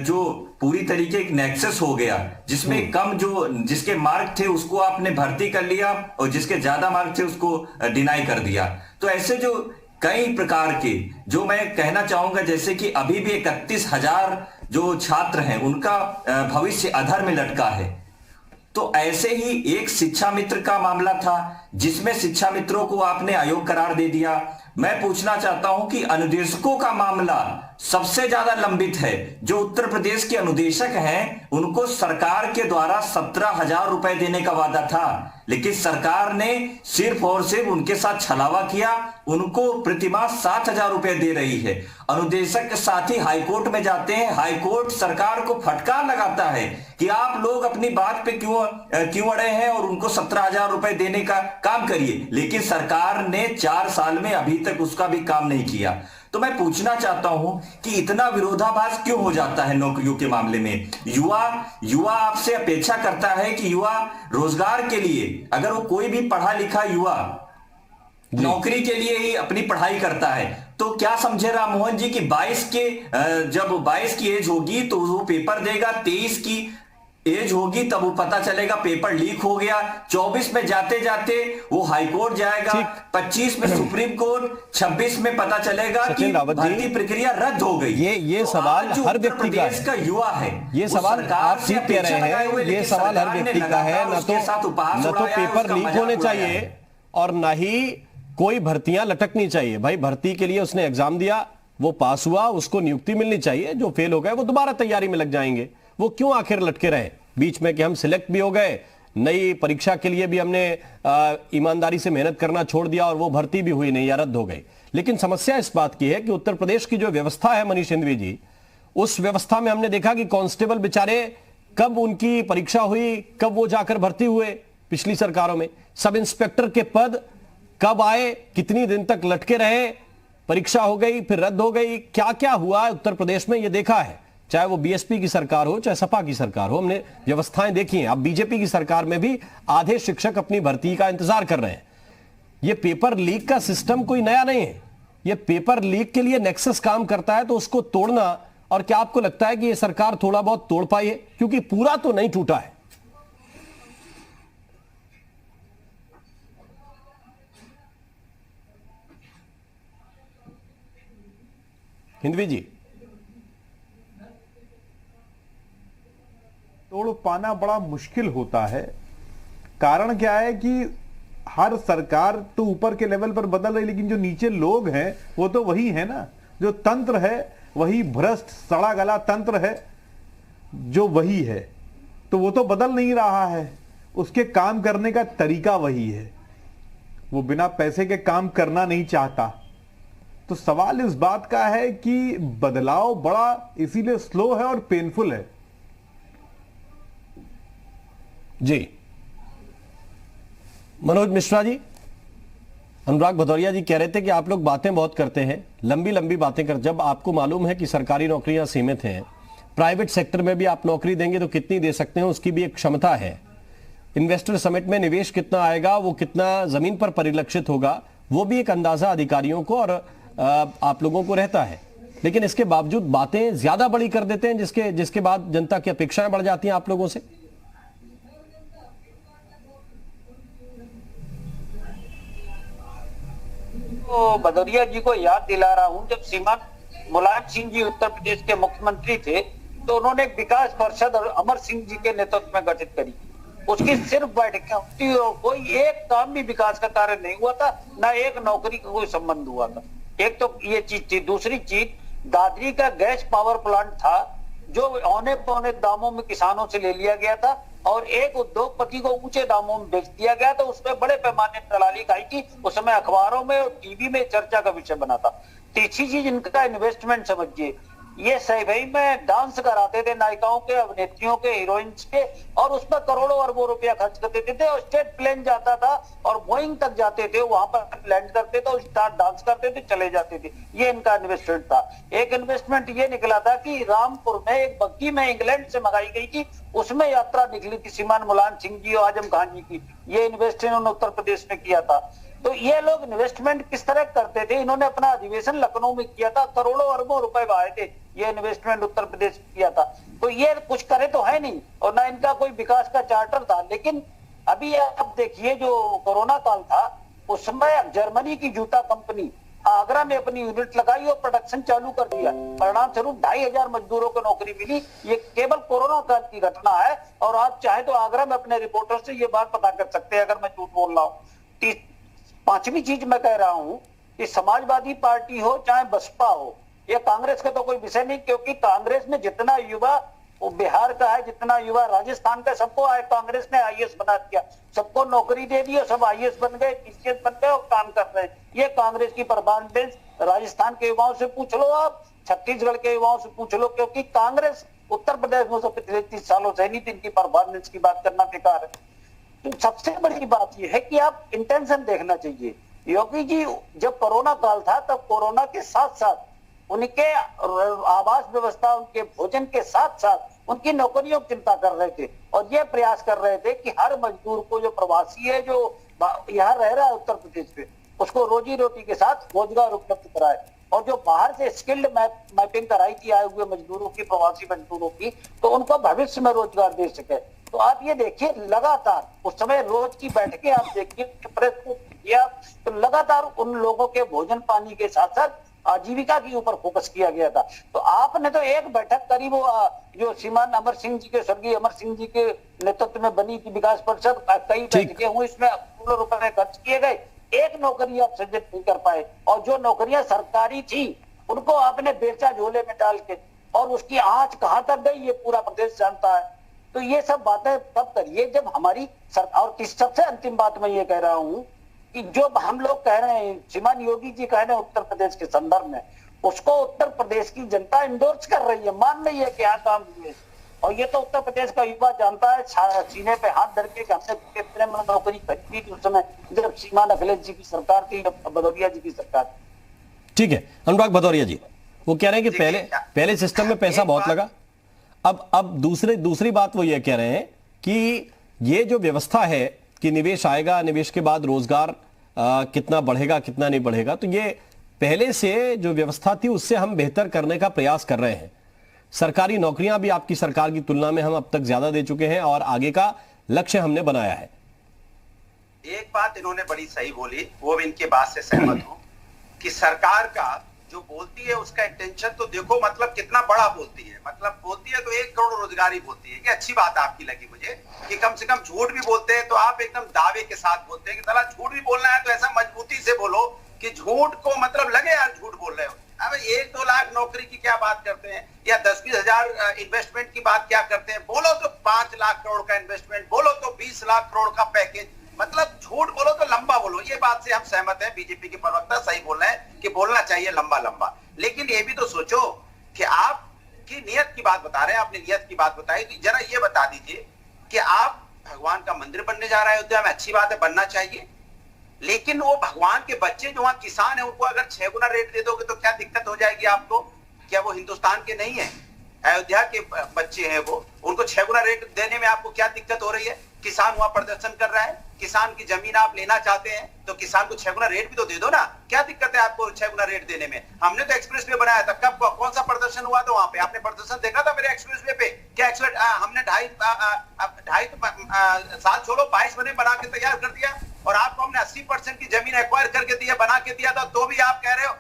जो पूरी तरीके एक नेक्सस हो गया, जिसमें कम जो जिसके मार्क थे उसको आपने भर्ती कर लिया और जिसके ज्यादा मार्क थे उसको डिनाई कर दिया। तो ऐसे जो कई प्रकार के, जो मैं कहना चाहूंगा जैसे कि अभी भी 31,000 जो छात्र हैं उनका भविष्य अधर में लटका है। तो ऐसे ही एक शिक्षा मित्र का मामला था जिसमें शिक्षा मित्रों को आपने अयोग्य करार दे दिया। मैं पूछना चाहता हूं कि अनुदेशकों का मामला सबसे ज्यादा लंबित है। जो उत्तर प्रदेश के अनुदेशक हैं उनको सरकार के द्वारा 17,000 रुपए देने का वादा था, लेकिन सरकार ने सिर्फ और सिर्फ उनके साथ छलावा किया, उनको प्रतिमाह 7,000 रुपए दे रही है। अनुदेशक के साथ ही हाईकोर्ट में जाते हैं, हाईकोर्ट सरकार को फटकार लगाता है कि आप लोग अपनी बात पे क्यों अड़े हैं और उनको 17,000 रुपए देने का काम करिए, लेकिन सरकार ने 4 साल में अभी तक उसका भी काम नहीं किया। तो मैं पूछना चाहता हूं कि इतना विरोधाभास क्यों हो जाता है नौकरियों के मामले में? युवा आपसे अपेक्षा करता है कि युवा रोजगार के लिए, अगर वो कोई भी पढ़ा लिखा युवा नौकरी के लिए ही अपनी पढ़ाई करता है, तो क्या समझे राममोहन जी कि जब 22 की एज होगी तो वो पेपर देगा, 23 की एज होगी तब वो पता चलेगा पेपर लीक हो गया, 24 में जाते जाते वो हाई कोर्ट जाएगा, 25 में सुप्रीम कोर्ट, 26 में पता चलेगा कि भर्ती प्रक्रिया रद्द हो गई। ये सवाल हर व्यक्ति का युवा है, ये सवाल आप ठीक कह रहे हैं, ये सवाल हर व्यक्ति का है। न तो पेपर लीक होने चाहिए और न ही कोई भर्तियां लटकनी चाहिए। भाई भर्ती के लिए उसने एग्जाम दिया, वो पास हुआ, उसको नियुक्ति मिलनी चाहिए, जो फेल हो गए वो दोबारा तैयारी में लग जाएंगे, वो क्यों आखिर लटके रहे बीच में कि हम सिलेक्ट भी हो गए, नई परीक्षा के लिए भी हमने ईमानदारी से मेहनत करना छोड़ दिया और वो भर्ती भी हुई नहीं या रद्द हो गई। लेकिन समस्या इस बात की है कि उत्तर प्रदेश की जो व्यवस्था है मनीष सिंघवी जी, उस व्यवस्था में हमने देखा कि कांस्टेबल बेचारे कब उनकी परीक्षा हुई, कब वो जाकर भर्ती हुए पिछली सरकारों में, सब इंस्पेक्टर के पद कब आए, कितनी दिन तक लटके रहे, परीक्षा हो गई फिर रद्द हो गई, क्या क्या हुआ उत्तर प्रदेश में ये देखा है, चाहे वो बीएसपी की सरकार हो चाहे सपा की सरकार हो, हमने व्यवस्थाएं देखी हैं। अब बीजेपी की सरकार में भी आधे शिक्षक अपनी भर्ती का इंतजार कर रहे हैं। ये पेपर लीक का सिस्टम कोई नया नहीं है, ये पेपर लीक के लिए नेक्सस काम करता है, तो उसको तोड़ना, और क्या आपको लगता है कि ये सरकार थोड़ा बहुत तोड़ पाई है? क्योंकि पूरा तो नहीं टूटा है। हिंदवी जी, तोड़ पाना बड़ा मुश्किल होता है। कारण क्या है कि हर सरकार तो ऊपर के लेवल पर बदल रही, लेकिन जो नीचे लोग हैं वो तो वही है ना। जो तंत्र है वही भ्रष्ट सड़ा गला तंत्र है, जो वही है, तो वो तो बदल नहीं रहा है। उसके काम करने का तरीका वही है, वो बिना पैसे के काम करना नहीं चाहता। तो सवाल इस बात का है कि बदलाव बड़ा इसीलिए स्लो है और पेनफुल है। जी मनोज मिश्रा जी, अनुराग भदौरिया जी कह रहे थे कि आप लोग बातें बहुत करते हैं, लंबी लंबी बातें कर, जब आपको मालूम है कि सरकारी नौकरियां सीमित हैं, प्राइवेट सेक्टर में भी आप नौकरी देंगे तो कितनी दे सकते हैं उसकी भी एक क्षमता है। इन्वेस्टर समिट में निवेश कितना आएगा, वो कितना जमीन पर परिलक्षित होगा, वो भी एक अंदाजा अधिकारियों को और आप लोगों को रहता है। लेकिन इसके बावजूद बातें ज्यादा बड़ी कर देते हैं, जिसके बाद जनता की अपेक्षाएं बढ़ जाती हैं आप लोगों से। तो भदौरिया जी को याद दिला रहा हूं, जब श्रीमान मुलायम सिंह जी उत्तर प्रदेश के मुख्यमंत्री थे तो उन्होंने एक विकास परिषद और अमर सिंह जी के नेतृत्व में गठित करी। उसकी सिर्फ बैठकें होती और कोई एक काम भी विकास का कार्य नहीं हुआ था, ना एक नौकरी का कोई संबंध हुआ था। एक तो ये चीज थी। दूसरी चीज, दादरी का गैस पावर प्लांट था जो औने पौने दामों में किसानों से ले लिया गया था और एक उद्योगपति को ऊंचे दामों में बेच दिया गया, तो उसमें बड़े पैमाने दलाली खाई थी। उस समय अखबारों में और टीवी में चर्चा का विषय बना था। तीसरी चीज, इनका इन्वेस्टमेंट समझिए, ये सही में डांस कराते थे नायिकाओं के, अभिनेत्रियों के, हीरोइंस के, और उस पर करोड़ों अरबों रुपया खर्च कर देते थे। और स्टेट प्लेन जाता था और बोइंग तक जाते थे, वहां पर लैंड करते थे, स्टार डांस करते थे, चले जाते थे। ये इनका इन्वेस्टमेंट था। एक इन्वेस्टमेंट ये निकला था कि रामपुर में एक बग्गी में इंग्लैंड से मंगाई गई थी, उसमें यात्रा निकली थी श्रीमान मुलायम सिंह जी और आजम खान जी की। ये इन्वेस्ट इन्होंने उत्तर प्रदेश में किया था। तो ये लोग इन्वेस्टमेंट किस तरह करते थे? इन्होंने अपना अधिवेशन लखनऊ में किया था, करोड़ों अरबों रुपए बहाए थे, ये इन्वेस्टमेंट उत्तर प्रदेश में किया था। तो ये कुछ करे तो है नहीं, और ना इनका कोई विकास का चार्टर था। लेकिन अभी आप देखिए, जो कोरोना काल था उस समय जर्मनी की जूता कंपनी आगरा में अपनी यूनिट लगाई और प्रोडक्शन चालू कर दिया। परिणाम स्वरूप 2500 मजदूरों को नौकरी मिली। ये केवल कोरोना काल की घटना है, और आप चाहे तो आगरा में अपने रिपोर्टर से ये बात पता कर सकते हैं अगर मैं झूठ बोल रहा हूँ। पांचवी चीज मैं कह रहा हूं कि समाजवादी पार्टी हो चाहे बसपा हो, यह कांग्रेस का तो कोई विषय नहीं, क्योंकि कांग्रेस में जितना युवा वो बिहार का है, जितना युवा राजस्थान का, सबको कांग्रेस ने आईएएस बना दिया, सबको नौकरी दे दी और सब आईएएस बन गए, पीसीएस बन गए और काम कर रहे हैं। ये कांग्रेस की परफॉर्मेंस राजस्थान के युवाओं से पूछ लो, आप छत्तीसगढ़ के युवाओं से पूछ लो, क्योंकि कांग्रेस उत्तर प्रदेश में पिछले 30 सालों से नहीं थी। इनकी परफॉर्मेंस की बात करना बेकार है। तो सबसे बड़ी बात यह है कि आप इंटेंशन देखना चाहिए। योगी जी जब कोरोना काल था तब कोरोना के साथ साथ उनके आवास व्यवस्था, उनके भोजन के साथ साथ उनकी नौकरियों की चिंता कर रहे थे, और ये प्रयास कर रहे थे कि हर मजदूर को, जो प्रवासी है, जो यहाँ रह रहा है उत्तर प्रदेश में, उसको रोजी रोटी के साथ रोजगार उपलब्ध कराए। और जो बाहर से स्किल्ड मैपिंग कराई थी आए हुए मजदूरों की, प्रवासी मजदूरों की, तो उनको भविष्य में रोजगार दे सके। तो आप ये देखिए, लगातार उस समय रोज की बैठकें आप देखिए, प्रेस को किया तो लगातार उन लोगों के भोजन पानी के साथ साथ आजीविका के ऊपर फोकस किया गया था। तो आपने तो एक बैठक करी, वो जो श्रीमान अमर सिंह जी के, स्वर्गीय अमर सिंह जी के नेतृत्व में बनी थी विकास परिषद, कई बैठकें हुई, इसमें करोड़ों रुपए खर्च किए गए, एक नौकरी आप सृजित नहीं कर पाए। और जो नौकरियां सरकारी थी उनको आपने बेचा झोले में डाल के। और उसकी आंच कहां तक गई ये पूरा प्रदेश जानता है। तो ये सब बातें तब करिए जब हमारी सरकार। और सबसे अंतिम बात मैं ये कह रहा हूं कि जो हम लोग कह रहे हैं, श्रीमान योगी जी कह रहे हैं उत्तर प्रदेश के संदर्भ में, उसको उत्तर प्रदेश की जनता इंडोर्स कर रही है, मान रही है कि हाँ काम हुए। और ये तो उत्तर प्रदेश का युवा जानता है, सीने पे हाथ धर के हमने कितने में नौकरी खरीदी थी उस समय जब श्रीमान अखिलेश जी की सरकार थी, भदौरिया जी की सरकार थी। ठीक है, अनुराग भदौरिया जी वो कह रहे हैं कि पहले सिस्टम में पैसा बहुत लगा। अब दूसरी बात वो ये कह रहे हैं कि ये जो व्यवस्था है कि निवेश आएगा, निवेश के बाद रोजगार कितना बढ़ेगा कितना नहीं बढ़ेगा, तो ये पहले से जो व्यवस्था थी उससे हम बेहतर करने का प्रयास कर रहे हैं। सरकारी नौकरियां भी आपकी सरकार की तुलना में हम अब तक ज्यादा दे चुके हैं और आगे का लक्ष्य हमने बनाया है। एक बात इन्होंने बड़ी सही बोली, वो भी इनके बात से सहमत हूं कि सरकार का जो बोलती है उसका इंटेंशन तो देखो, मतलब कितना बड़ा बोलती है। मतलब बोलती है तो 1 करोड़ रोजगारी बोलती है। ये अच्छी बात आपकी लगी मुझे कि कम से कम झूठ भी बोलते हैं तो आप एकदम दावे के साथ बोलते हैं कि साला झूठ भी बोलना है तो ऐसा मजबूती से बोलो कि झूठ को मतलब लगे यार झूठ बोल रहे हो। अब 1-2 लाख नौकरी की क्या बात करते हैं, या 10-20 हजार इन्वेस्टमेंट की बात क्या करते हैं। बोलो तो 5 लाख करोड़ का इन्वेस्टमेंट, बोलो तो 20 लाख करोड़ का पैकेज, मतलब झूठ बोलो तो लंबा बोलो। ये बात से हम सहमत हैं, बीजेपी के प्रवक्ता सही बोल रहे हैं कि बोलना चाहिए लंबा लंबा। लेकिन ये भी तो सोचो कि आपकी नियत की बात बता रहे हैं, आपने नियत की बात बताई, तो जरा ये बता दीजिए कि आप भगवान का मंदिर बनने जा रहे हैं अयोध्या में, अच्छी बात है, बनना चाहिए, लेकिन वो भगवान के बच्चे जो वहां किसान है उनको अगर 6 गुना रेट दे दोगे तो क्या दिक्कत हो जाएगी आपको? क्या वो हिंदुस्तान के नहीं है? अयोध्या के बच्चे हैं वो, उनको 6 गुना रेट देने में आपको क्या दिक्कत हो रही है? किसान वहां प्रदर्शन कर रहा है, किसान की जमीन आप लेना चाहते हैं तो किसान को 6 गुना रेट भी तो दे दो ना। क्या दिक्कत है आपको 6 गुना रेट देने में? हमने तो एक्सप्रेस वे बनाया था, कब कौन सा प्रदर्शन हुआ था वहां पे? आपने प्रदर्शन देखा था मेरे एक्सप्रेस वे पे? क्या हमने 2.5 साल छोड़ो 22 महीने बना के तैयार कर दिया और आपको हमने 80% की जमीन एक्वायर करके दिया, बना के दिया था, तो भी आप कह रहे हो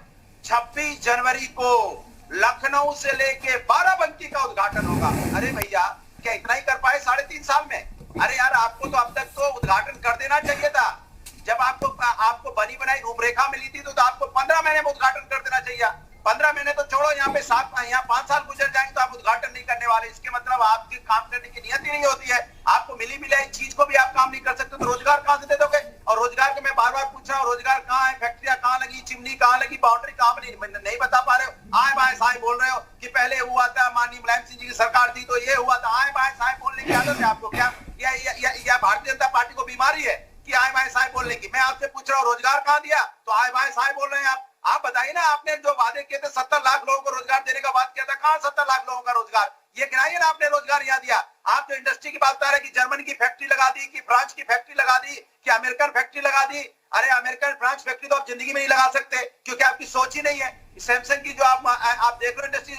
26 जनवरी को लखनऊ से लेके बाराबंकी का उद्घाटन होगा। अरे भैया क्या इतना ही कर पाए 3.5 साल में? अरे यार आपको तो अब तक तो उद्घाटन कर देना चाहिए था। जब आपको बनी बनाई रूपरेखा मिली थी तो आपको 15 महीने में उद्घाटन कर देना चाहिए। 15 महीने तो छोड़ो, यहाँ पे 5 साल गुजर जाएंगे तो आप उद्घाटन नहीं करने वाले। इसके मतलब आपकी काम करने की नियत ही नहीं होती है। आपको मिली मिलाई चीज को भी आप काम नहीं कर सकते तो रोजगार कहां से दे दोगे? और रोजगार के मैं बार बार पूछ रहा हूँ, रोजगार कहाँ है? फैक्ट्रियां कहाँ लगी, चिमनी कहाँ लगी, बाउंड्री कहाँ बनी? नहीं बता पा रहे हो। आए बाएं साए बोल रहे हो कि पहले हुआ था माननीय मुलायम सिंह जी की सरकार थी तो ये हुआ था। आए बाएं साए बोलने की आदत है आपको क्या? या भारतीय जनता पार्टी को बीमारी है कि आए बाएं साए बोलने की? मैं आपसे पूछ रहा हूँ रोजगार कहाँ दिया तो आए बाएं साए बोल रहे हैं आप बताइए ना। आपने जो वादे किए थे 70 लाख लोगों को रोजगार देने का बात किया था, कहां 70 लाख लोगों का रोजगार? ये गिनाइए ना आपने रोजगार यहाँ दिया। आप जो इंडस्ट्री की बात कर रहे हैं कि जर्मनी की फैक्ट्री लगा दी, कि फ्रांस की फैक्ट्री लगा दी, कि अमेरिकन फैक्ट्री लगा दी। अरे अमेरिकन फ्रांस फैक्ट्री तो आप जिंदगी में नहीं लगा सकते क्योंकि आपकी सोच ही नहीं है। सैमसंग की जो आप देख रहे हो इंडस्ट्री,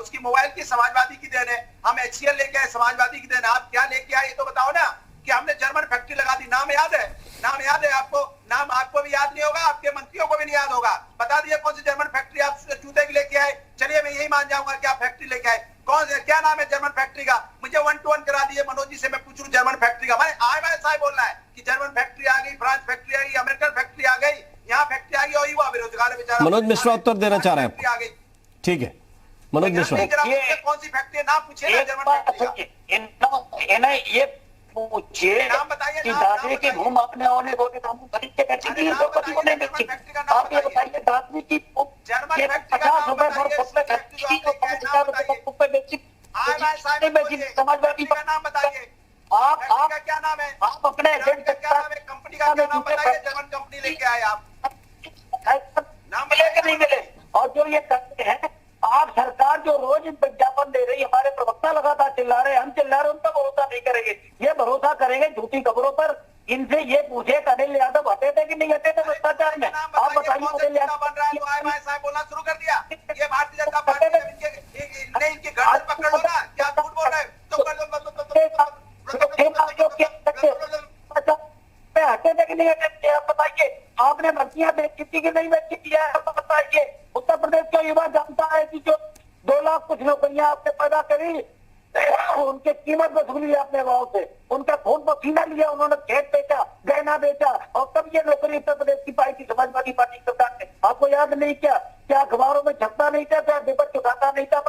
उसकी मोबाइल की समाजवादी की देन है। हम HCL लेके आए, समाजवादी की देन है। आप क्या लेके आए ये तो बताओ ना। कि हमने जर्मन फैक्ट्री लगा दी, नाम याद है? नाम याद है आपको? नाम आपको भी याद नहीं होगा, आपके मंत्रियों को भी नहीं याद होगा। बता दिए कौन सी जर्मन फैक्ट्री आप चूते की लेके आए? चलिए मैं यही मान जाऊंगा कि आप फैक्ट्री लेके आए। कौन से, क्या नाम है जर्मन फैक्ट्री का? मुझे 1 to 1 करा दिए मनोज जी से, मैं पूछूं जर्मन फैक्ट्री का। भाई आए बाएं साए बोलना है कि जर्मन फैक्ट्री आ गई, फ्रांस फैक्ट्री आ गई, अमेरिकन फैक्ट्री आ गई, यहाँ फैक्ट्री आ गई और युवा बेरोजगार है बेचारा। मनोज मिश्रा उत्तर देना चाह रहे हैं आ गई। ठीक है मनोज मिश्रा, कौन सी फैक्ट्री नाम पूछिए ना जर्मन फैक्ट्री का। ये पूछिए कि दादरी की भूमि अपने होने को के काम खरीद के बेची थी तो कभी को नहीं बेची। आप ये बताइए दादरी की 50 रुपए पर फुट पे बेची तो 50 रुपए पर फुट पे बेची समाजवादी का नाम बताइए। आप क्या नाम है? आप अपने एजेंट क्या नाम है? कंपनी का क्या नाम बताइए? जर्मन कंपनी लेके आए आप, नाम मिले कि नहीं मिले? और जो ये करते हैं आप, सरकार जो रोज विज्ञापन दे रही, हमारे प्रवक्ता लगातार चिल्ला रहे, हम चिल्ला रहे, उन पर भरोसा नहीं करेंगे। ये भरोसा करेंगे झूठी खबरों पर। इनसे ये पूछे अनिल यादव हटे थे कि नहीं हटे थे भ्रष्टाचार में? आप बताइए अनिल यादव बन रहा है तो आए बाएं साए बोलना शुरू कर दिया। ये भारतीय जनता पार्टी ने इनके गर्दन पकड़ लो ना। क्या झूठ बोल रहे तो हटे थे कि नहीं हटे? आप बताइए। आपने भर्तियां बेची कि नहीं बेची की है? आप बताइए। उत्तर प्रदेश का युवा जानता है कि जो 2 लाख कुछ नौकरियां आपने पैदा करी, उनके कीमत वसूली आपने गाँव से, उनका खून पसीना लिया, उन्होंने खेत बेचा, गहना बेचा और तब ये नौकरी उत्तर प्रदेश की पाई थी समाजवादी पार्टी सरकार ने। आपको याद नहीं क्या? क्या अखबारों में छपता नहीं था? क्या पेपर चुकाता नहीं था?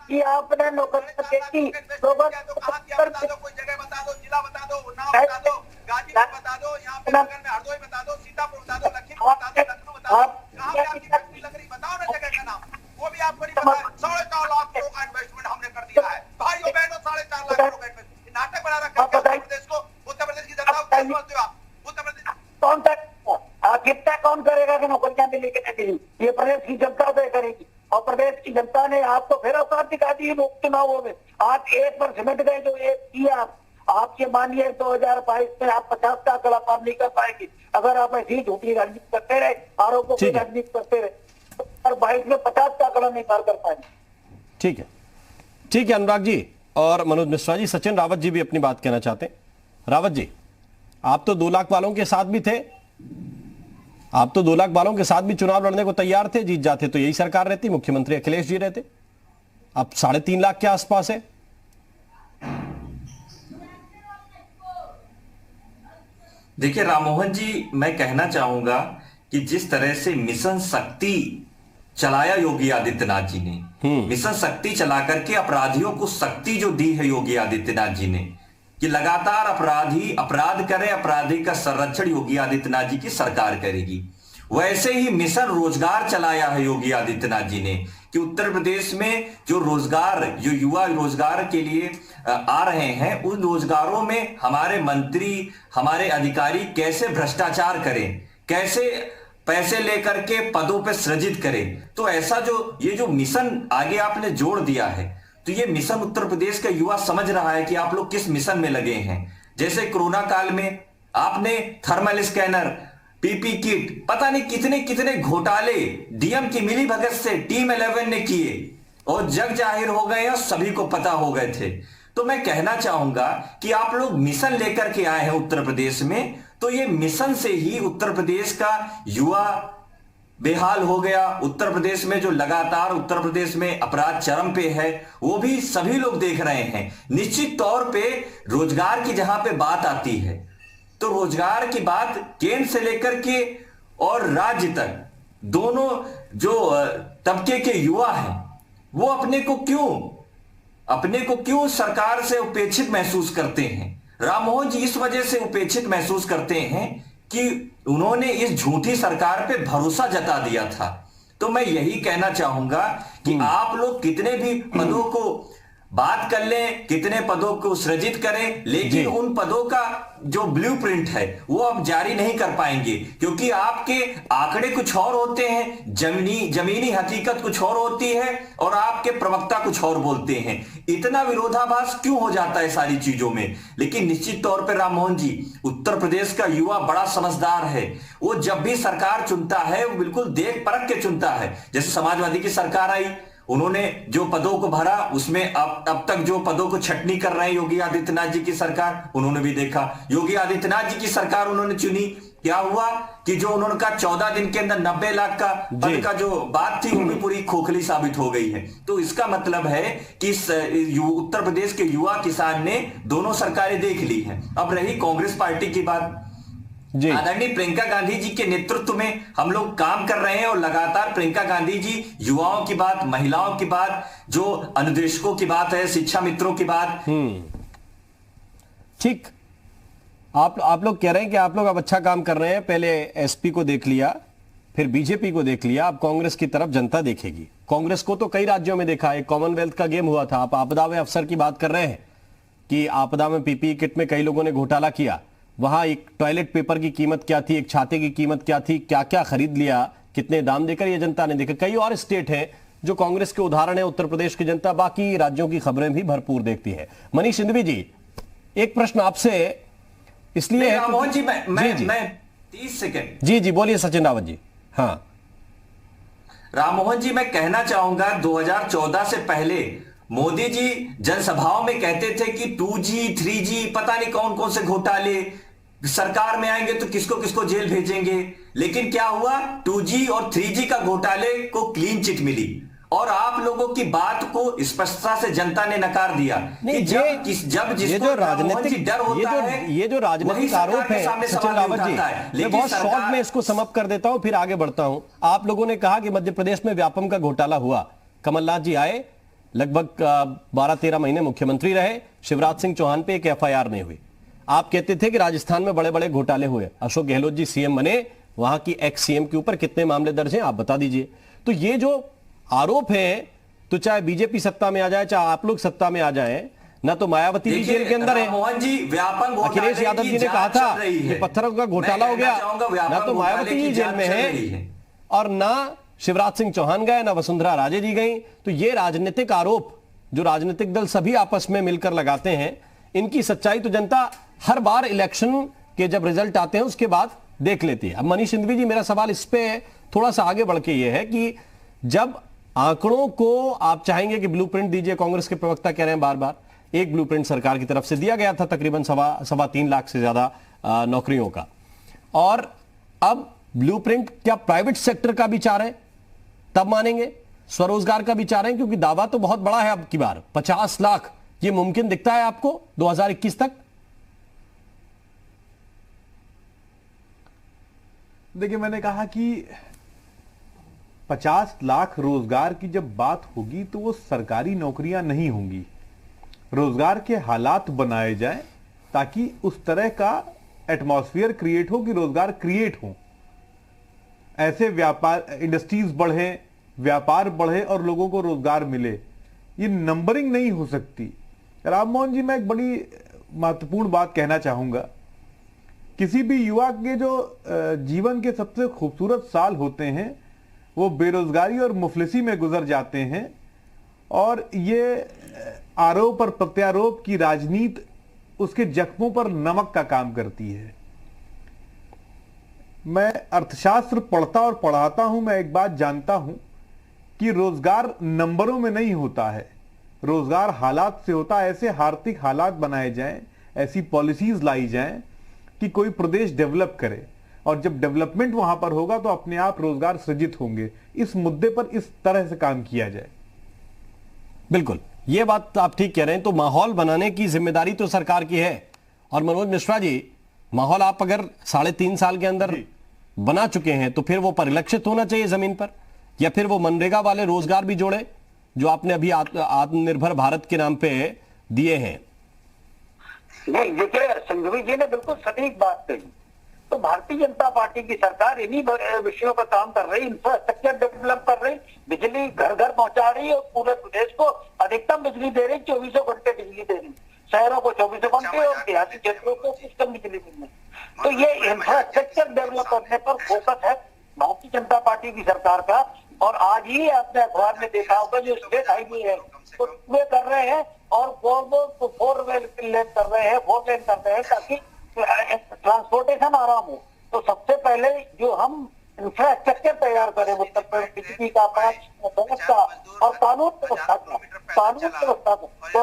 कि आपने नौकरियां देखी लोगों तो कहाँ किया बता दो, कोई जगह बता दो, जिला बता दो, उन्नाव बता दो, गाजीपुर बता दो, यहाँ पे नगर में हरदोई बता दो, सीतापुर बता दो, लखीमपुर बता दो, लखनऊ बता दो, कहाँ पे आपकी फैक्ट्री लग रही बताओ ना जगह का नाम, वो भी आपको नहीं पता है। 4.5 लाख करोड़ का इन्वेस्टमेंट हमने कर दिया है भाइयों बहनों, 4.5 लाख करोड़ का इन्वेस्टमेंट। नाटक बना रखा है उत्तर प्रदेश को, उत्तर प्रदेश की जनता को कैसे बोलते हो आप? उत्तर प्रदेश कौन सा कितना कौन करेगा कि नौकरियां मिली कि नहीं मिली? ये प्रदेश की जनता तय करेगी, और प्रदेश की जनता ने आपको फिर औकात दिखा दी चुनावों में। आप एक पर सिमट गए, जो एक किया आप ये मानिए 2022 में आप 50 का आंकड़ा पार नहीं कर पाएंगे अगर आप ऐसी झूठी राजनीति करते रहे, आरोपों की राजनीति करते रहे। 2022 में 50 का आंकड़ा नहीं पार कर पाएंगे। ठीक है, ठीक है अनुराग जी और मनोज मिश्रा जी। सचिन रावत जी भी अपनी बात कहना चाहते हैं। रावत जी, आप तो 2 लाख वालों के साथ भी थे, आप तो 2 लाख वालों के साथ भी चुनाव लड़ने को तैयार थे। जीत जाते तो यही सरकार रहती, मुख्यमंत्री अखिलेश जी रहते। अब 3.5 लाख के आसपास है। देखिए राममोहन जी, मैं कहना चाहूंगा कि जिस तरह से मिशन शक्ति चलाया योगी आदित्यनाथ जी ने, मिशन शक्ति चला करके अपराधियों को शक्ति जो दी है योगी आदित्यनाथ जी ने, कि लगातार अपराधी अपराध करें, अपराधी का संरक्षण योगी आदित्यनाथ जी की सरकार करेगी। वैसे ही मिशन रोजगार चलाया है योगी आदित्यनाथ जी ने, कि उत्तर प्रदेश में जो रोजगार, जो युवा रोजगार के लिए आ रहे हैं, उन रोजगारों में हमारे मंत्री, हमारे अधिकारी कैसे भ्रष्टाचार करें, कैसे पैसे लेकर के पदों पे सृजित करें। तो ऐसा जो ये जो मिशन आगे आपने जोड़ दिया है, तो ये मिशन उत्तर प्रदेश का युवा समझ रहा है कि आप लोग किस मिशन में लगे हैं। जैसे कोरोना काल में आपने थर्मल स्कैनर, पीपी किट, पता नहीं कितने कितने घोटाले डीएम की मिलीभगत से टीम 11 ने किए और जग जाहिर हो गए और सभी को पता हो गए थे। तो मैं कहना चाहूंगा कि आप लोग मिशन लेकर के आए हैं उत्तर प्रदेश में, तो ये मिशन से ही उत्तर प्रदेश का युवा बेहाल हो गया। उत्तर प्रदेश में जो लगातार उत्तर प्रदेश में अपराध चरम पे है, वो भी सभी लोग देख रहे हैं। निश्चित तौर पे रोजगार की जहां पे बात आती है, तो रोजगार की बात केंद्र से लेकर के और राज्य तक दोनों जो तबके के युवा हैं, वो अपने को क्यों सरकार से उपेक्षित महसूस करते हैं? राममोहन जी इस वजह से उपेक्षित महसूस करते हैं कि उन्होंने इस झूठी सरकार पे भरोसा जता दिया था। तो मैं यही कहना चाहूंगा कि आप लोग कितने भी पदों को बात कर लें, कितने पदों को सृजित करें, लेकिन उन पदों का जो ब्लूप्रिंट है वो आप जारी नहीं कर पाएंगे, क्योंकि आपके आंकड़े कुछ और होते हैं, जमीनी हकीकत कुछ और होती है और आपके प्रवक्ता कुछ और बोलते हैं। इतना विरोधाभास क्यों हो जाता है सारी चीजों में? लेकिन निश्चित तौर पर राममोहन जी, उत्तर प्रदेश का युवा बड़ा समझदार है। वो जब भी सरकार चुनता है वो बिल्कुल देख परख के चुनता है। जैसे समाजवादी की सरकार आई, उन्होंने जो पदों को भरा, उसमें अब तक जो पदों को छटनी कर रहे हैं योगी आदित्यनाथ जी की सरकार, उन्होंने भी देखा। योगी आदित्यनाथ जी की सरकार उन्होंने चुनी, क्या हुआ कि जो उन्होंने कहा 14 दिन के अंदर 90 लाख का पद का जो बात थी वो भी पूरी खोखली साबित हो गई है। तो इसका मतलब है कि उत्तर प्रदेश के युवा किसान ने दोनों सरकारें देख ली हैं। अब रही कांग्रेस पार्टी की बात, आदरणीय प्रियंका गांधी जी के नेतृत्व में हम लोग काम कर रहे हैं और लगातार प्रियंका गांधी जी युवाओं की बात, महिलाओं की बात, जो अनुदेशकों की बात है, शिक्षा मित्रों की बात। ठीक, आप लोग कह रहे हैं कि आप लोग अब अच्छा काम कर रहे हैं। पहले एसपी को देख लिया, फिर बीजेपी को देख लिया, अब कांग्रेस की तरफ जनता देखेगी। कांग्रेस को तो कई राज्यों में देखा, एक कॉमनवेल्थ का गेम हुआ था। आप आपदा में अफसर की बात कर रहे हैं कि आपदा में पीपीई किट में कई लोगों ने घोटाला किया। वहां एक टॉयलेट पेपर की कीमत क्या थी, एक छाते की कीमत क्या थी, क्या क्या खरीद लिया, कितने दाम देकर, ये जनता ने देखा। कई और स्टेट हैं जो कांग्रेस के उदाहरण है। उत्तर प्रदेश की जनता बाकी राज्यों की खबरें भी भरपूर देखती है। मनीष सिंधवी जी, एक प्रश्न आपसे इसलिए है, राममोहन जी, मैं 30 सेकेंड। जी बोलिए सचिन रावत जी। हाँ राममोहन जी, मैं कहना चाहूंगा 2014 से पहले मोदी जी जनसभाओं में कहते थे कि 2G 3G पता नहीं कौन कौन से घोटाले, सरकार में आएंगे तो किसको किसको जेल भेजेंगे। लेकिन क्या हुआ, 2G और 3G का घोटाले को क्लीन चिट मिली और आप लोगों की बात को स्पष्टता से जनता ने नकार दिया। नहीं, जब जिसको राजनीतिक डर होता है, ये जो राजनीतिक आरोप है सचिन रावत जी, मैं बहुत शॉर्ट में इसको समाप्त कर देता हूं, फिर आगे बढ़ता हूं। आप लोगों ने कहा कि मध्य प्रदेश में व्यापम का घोटाला हुआ, कमलनाथ जी आए, लगभग 12-13 महीने मुख्यमंत्री रहे, शिवराज सिंह चौहान पे एक एफआईआर नहीं हुई। आप कहते थे कि राजस्थान में बड़े बड़े घोटाले हुए, अशोक गहलोत जी सीएम बने, वहां की एक्स सीएम के ऊपर कितने मामले दर्ज हैं आप बता दीजिए। तो ये जो आरोप है, तो चाहे बीजेपी सत्ता में आ जाए, चाहे आप लोग सत्ता में आ जाए, ना तो मायावती भी जेल के अंदर है, मोहन जी व्यापक अखिलेश यादव जी ने कहा था कि पत्थरों का घोटाला हो गया, ना तो मायावती जी जेल में है और ना शिवराज सिंह चौहान गए, ना वसुंधरा राजे जी गई। तो ये राजनीतिक आरोप जो राजनीतिक दल सभी आपस में मिलकर लगाते हैं, इनकी सच्चाई तो जनता हर बार इलेक्शन के जब रिजल्ट आते हैं उसके बाद देख लेती है। अब मनीष सिंघवी जी, मेरा सवाल इस पे थोड़ा सा आगे बढ़ के ये है कि जब आंकड़ों को आप चाहेंगे कि ब्लूप्रिंट दीजिए, कांग्रेस के प्रवक्ता कह रहे हैं बार बार, एक ब्लूप्रिंट सरकार की तरफ से दिया गया था तकरीबन 3.25 लाख से ज्यादा नौकरियों का, और अब ब्लूप्रिंट क्या प्राइवेट सेक्टर का भी चाह रहे हैं, तब मानेंगे? स्वरोजगार का भी चाह रहे हैं, क्योंकि दावा तो बहुत बड़ा है अब की बार 50 लाख, ये मुमकिन दिखता है आपको 2021 तक? देखिए, मैंने कहा कि 50 लाख रोजगार की जब बात होगी तो वो सरकारी नौकरियां नहीं होंगी, रोजगार के हालात बनाए जाएं ताकि उस तरह का एटमॉस्फेयर क्रिएट हो कि रोजगार क्रिएट हो, ऐसे व्यापार इंडस्ट्रीज बढ़े, व्यापार बढ़े और लोगों को रोजगार मिले। ये नंबरिंग नहीं हो सकती। राम मोहन जी, मैं एक बड़ी महत्वपूर्ण बात कहना चाहूंगा। किसी भी युवा के जो जीवन के सबसे खूबसूरत साल होते हैं वो बेरोजगारी और मुफलिसी में गुजर जाते हैं, और ये आरोप और प्रत्यारोप की राजनीति उसके जख्मों पर नमक का काम करती है। मैं अर्थशास्त्र पढ़ता और पढ़ाता हूं, मैं एक बात जानता हूं कि रोजगार नंबरों में नहीं होता है, रोजगार हालात से होता है। ऐसे आर्थिक हालात बनाए जाएं, ऐसी पॉलिसीज लाई जाएं कि कोई प्रदेश डेवलप करे, और जब डेवलपमेंट वहां पर होगा तो अपने आप रोजगार सृजित होंगे। इस मुद्दे पर इस तरह से काम किया जाए। बिल्कुल, ये बात आप ठीक कह रहे हैं। तो माहौल बनाने की जिम्मेदारी तो सरकार की है। और मनोज मिश्रा जी, माहौल आप अगर 3.5 साल के अंदर बना चुके हैं तो फिर वो परिलक्षित होना चाहिए जमीन पर, या फिर वो मनरेगा वाले रोजगार भी जोड़े जो आपने अभी आत्मनिर्भर भारत के नाम पे दिए हैं। नहीं, देखिए संघवी जी ने बिल्कुल सटीक बात कही। तो भारतीय जनता पार्टी की सरकार इन्हीं विषयों पर काम कर रही, इंफ्रास्ट्रक्चर डेवलप कर रही, बिजली घर घर पहुंचा रही और पूरे प्रदेश को अधिकतम बिजली दे रही, 24 घंटे बिजली दे रही, शहरों को 24 घंटे और देहाती क्षेत्रों को कम बिजली मिलने। तो ये इंफ्रास्ट्रक्चर डेवलप करने पर फोकस है भारतीय जनता पार्टी की सरकार का। और आज ही आपने अखबार में देखा होगा, जो स्टेट हाईवे है तो वे कर रहे हैं और 4 लेन कर रहे हैं ताकि ट्रांसपोर्टेशन आराम हो। तो सबसे पहले जो हम इंफ्रास्ट्रक्चर तैयार करें उत्तर प्रदेश, बिजली का, पानी का और कानून व्यवस्था का, तो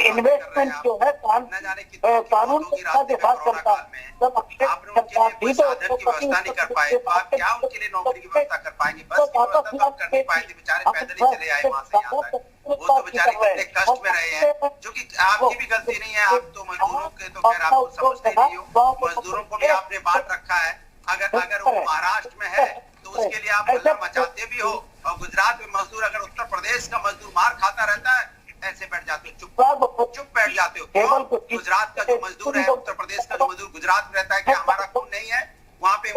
इन्वेस्टमेंट जो है कानून व्यवस्था के साथ चलता है। जब अक्षय सरकार थी तो व्यवस्था नहीं कर पाए, तो आप क्या उनके लिए नौकरी की व्यवस्था कर पाएंगे? बस की व्यवस्था तो कर नहीं पाए थे, बेचारे पैदल ही चले आए वहां से यहाँ तक। वो तो बेचारे कितने कष्ट में रहे हैं, जो कि आपकी भी गलती नहीं है। आप तो मजदूरों के तो खैर आप समझते नहीं हो, मजदूरों को भी आपने बांट रखा है। अगर वो महाराष्ट्र में है तो उसके लिए आप हल्ला मचाते भी हो, और गुजरात में मजदूर, अगर उत्तर प्रदेश का मजदूर मार खाता रहता है, ऐसे बैठ जाते हो, चुप बैठ जाते हो। क्यों? गुजरात का जो मजदूर है, उत्तर प्रदेश का जो मजदूर गुजरात में रहता है, क्या हमारा खून नहीं है? वहाँ पे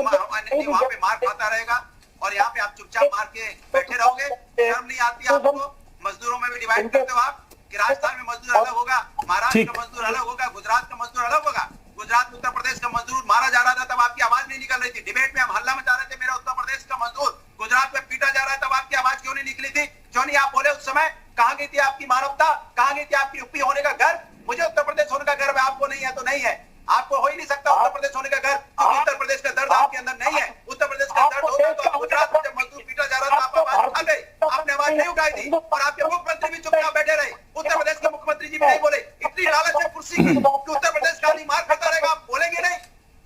मार खाता रहेगा और यहाँ पे आप चुपचाप मार के बैठे रहोगे? शर्म नहीं आती आपको? मजदूरों में भी डिवाइड करते हो आप कि राजस्थान में मजदूर अलग होगा, महाराष्ट्र का मजदूर अलग होगा, गुजरात का मजदूर अलग होगा। गुजरात में उत्तर प्रदेश का मजदूर मारा जा रहा था तब आपकी आवाज नहीं निकल रही थी। डिबेट में हम हल्ला मचा रहे थे, मेरा उत्तर प्रदेश का मजदूर गुजरात में पीटा जा रहा है, तब आपकी आवाज क्यों नहीं निकली थी? क्यों नहीं आप बोले उस समय? कहां गई थी आपकी मानवता? कहां गई थी आपकी यूपी होने का गर्व? मुझे उत्तर प्रदेश होने का गर्व है, आपको नहीं है तो नहीं है। आपको हो ही नहीं सकता उत्तर प्रदेश होने का गर्व, क्योंकि उत्तर प्रदेश का दर्द आपके अंदर नहीं है। उत्तर प्रदेश का दर्द होता तो गुजरात में जब मजदूर पीटा जा रहा था आप आवाज उठा गई, आपने आवाज नहीं उठाई थी, और आपके मुख्यमंत्री भी चुपचाप बैठे रहे। उत्तर प्रदेश के मुख्यमंत्री जी भी नहीं बोले। इतनी लालच है कुर्सी की कि उत्तर प्रदेश का नहीं मार खाता रहेगा, आप बोलेंगे नहीं।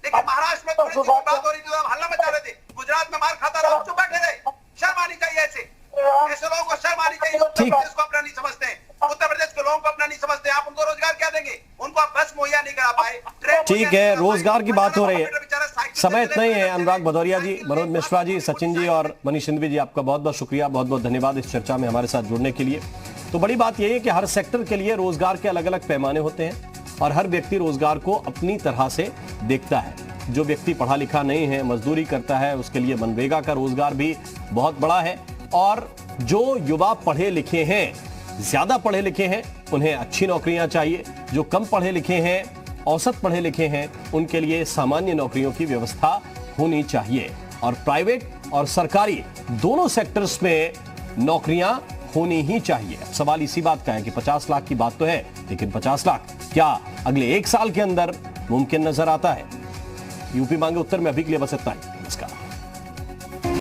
लेकिन महाराष्ट्र में थोड़ी सी बात हो रही थी तो आप हल्ला मचा रहे थे, गुजरात में मार खाता रहा, चुप बैठे रहे। शर्म आनी चाहिए, ऐसे लोगों को शर्म आनी चाहिए। उत्तर प्रदेश को अपना नहीं समझते, उत्तर प्रदेश के लोगों को अपना नहीं समझते। आप उनको रोजगार क्या देंगे? उनको आप बस मुहैया नहीं करा पाए। ठीक है, रोजगार की बात हो रही है, समय इतना ही है। अनुराग भदौरिया जी, मनोज मिश्रा जी, सचिन जी और मनीष सिंघवी जी, आपका बहुत बहुत शुक्रिया, बहुत बहुत धन्यवाद इस चर्चा में हमारे साथ जुड़ने के लिए। तो बड़ी बात यह है कि हर सेक्टर के लिए रोजगार के अलग अलग पैमाने होते हैं और हर व्यक्ति रोजगार को अपनी तरह से देखता है। जो व्यक्ति पढ़ा लिखा नहीं है, मजदूरी करता है, उसके लिए मनरेगा का रोजगार भी बहुत बड़ा है। और जो युवा पढ़े लिखे हैं, ज्यादा पढ़े लिखे हैं, उन्हें अच्छी नौकरियां चाहिए। जो कम पढ़े लिखे हैं, औसत पढ़े लिखे हैं, उनके लिए सामान्य नौकरियों की व्यवस्था होनी चाहिए। और प्राइवेट और सरकारी दोनों सेक्टर्स में नौकरियां होनी ही चाहिए। सवाल इसी बात का है कि 50 लाख की बात तो है, लेकिन 50 लाख क्या अगले 1 साल के अंदर मुमकिन नजर आता है? यूपी मांगे उत्तर में अभी के लिए बस इतना ही।